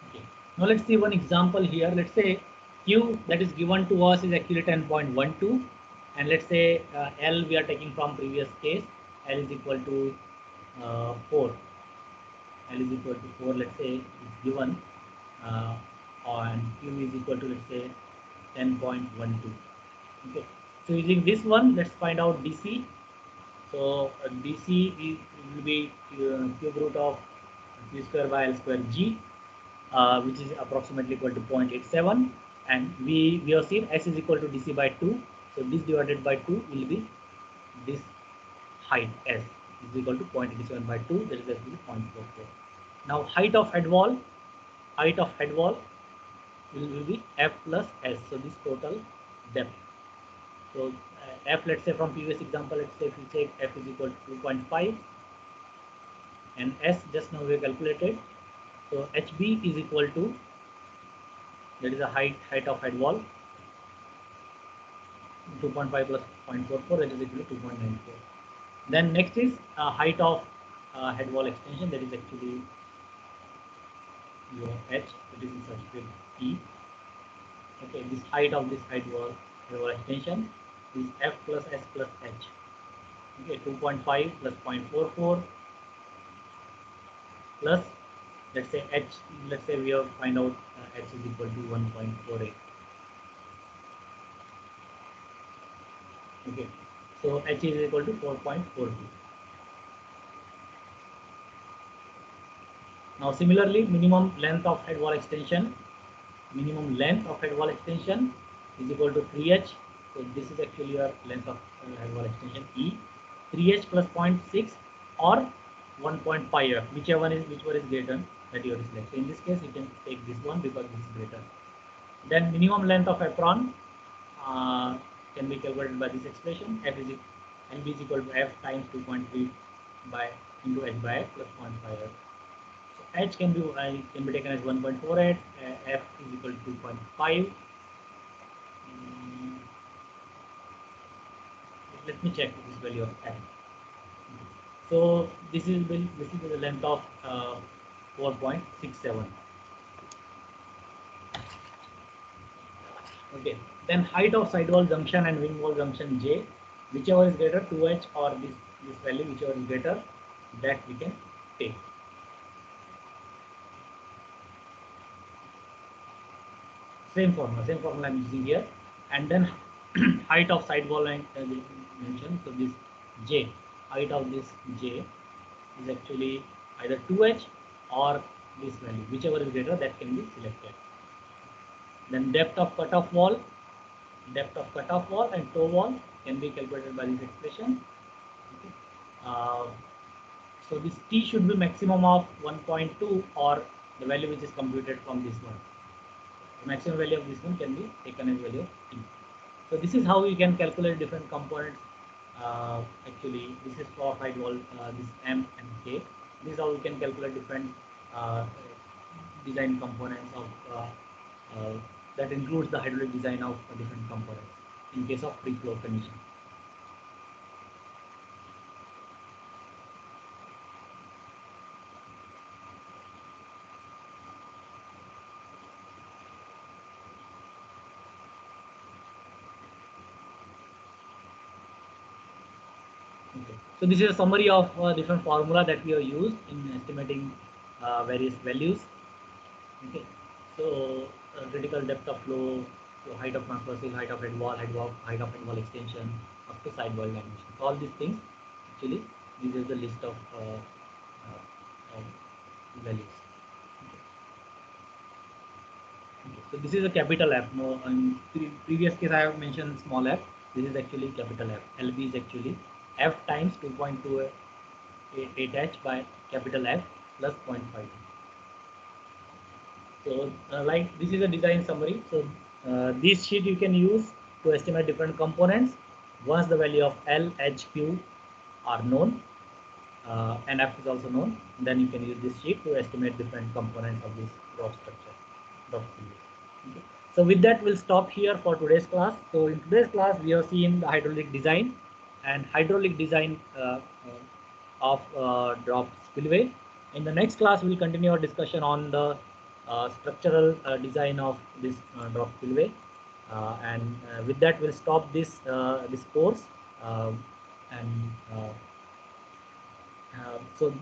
Okay. Now let's see one example here. Let's say Q that is given to us is actually 10.12, and let's say L we are taking from previous case. L is equal to 4. L is equal to 4. Let's say it's given, and Q is equal to let's say 10.12. Okay. So using this one, let's find out DC. So DC will be cube root of Q square by L square G, which is approximately equal to 0.87, and we have seen S is equal to DC by 2. So this divided by 2 will be this height S is equal to 0.87 by 2. That is actually 0.44. Now height of head wall will be F plus S. So this total depth. So F, let's say from previous example, let's say if we take F is equal to 2.5, and S just now we calculated. So HB is equal to, that is a height of head wall, 2.5 plus 0.44, that is equal to 2.94. Then next is height of head wall extension, that is actually your H, it is in such with E. Okay, this height of this height wall extension is F plus S plus H. Okay, 2.5 plus 0.44 plus, let's say H, let's say we have find out H is equal to 1.48. Okay, so H is equal to 4.42. Now similarly, minimum length of head wall extension is equal to 3h. So this is actually your length of head wall extension E. 3h plus 0.6 or 1.5f, which one is greater, that you select. So in this case, you can take this one because this is greater. Then minimum length of apron can be calculated by this expression. LB is equal to f times 2.3 by into h by f plus 0.5f. So h can be taken as 1.48. F is equal to 2.5. Let me check this value of f. So this is the length of 4.67. Okay. Then height of sidewall junction and wing wall junction J, whichever is greater, 2h or this value, whichever is greater, that we can take. Same formula I'm using here. And then height of sidewall line mentioned. So this J, height of this J is actually either 2h or this value, whichever is greater, that can be selected. Then depth of cutoff wall and toe wall can be calculated by this expression. Okay. So this T should be maximum of 1.2 or the value which is computed from this one. The maximum value of this one can be taken as value of T. So this is how we can calculate different components. Actually, this is for height wall, this M and K. This is how we can calculate different design components of that includes the hydraulic design of different components in case of free flow condition. Okay. So this is a summary of different formula that we have used in estimating various values. Okay. So critical depth of flow, so height of transversal, height of head wall, height of head wall extension, up to sidewall dimension. So all these things, actually, this is the list of values. Okay. So this is a capital F. No, in previous case I have mentioned small f. This is actually capital F. LB is actually f times 2.28h by capital F plus 0.5. So like this is a design summary. So this sheet you can use to estimate different components once the value of L, H, Q are known and F is also known. Then you can use this sheet to estimate different components of this drop structure. Okay. So with that, we'll stop here for today's class. So in today's class, we have seen the hydraulic design of drop spillway. In the next class, we'll continue our discussion on the structural design of this drop spillway. And with that, we'll stop this course. So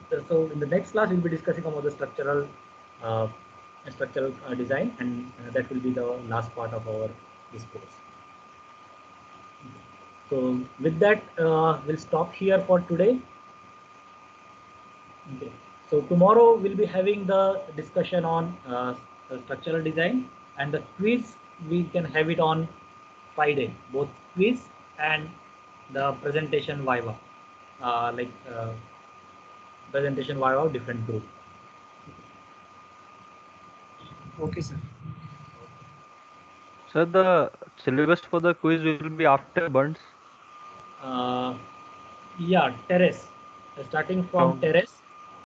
in the next class, we'll be discussing about the structural design, and that will be the last part of our this course. So with that, we'll stop here for today. Okay. So tomorrow we'll be having the discussion on structural design, and the quiz we can have it on Friday, both quiz and the presentation viva, presentation viva of different group. Okay, sir. So the syllabus for the quiz will be after Bunds. Yeah, terrace. Starting from terrace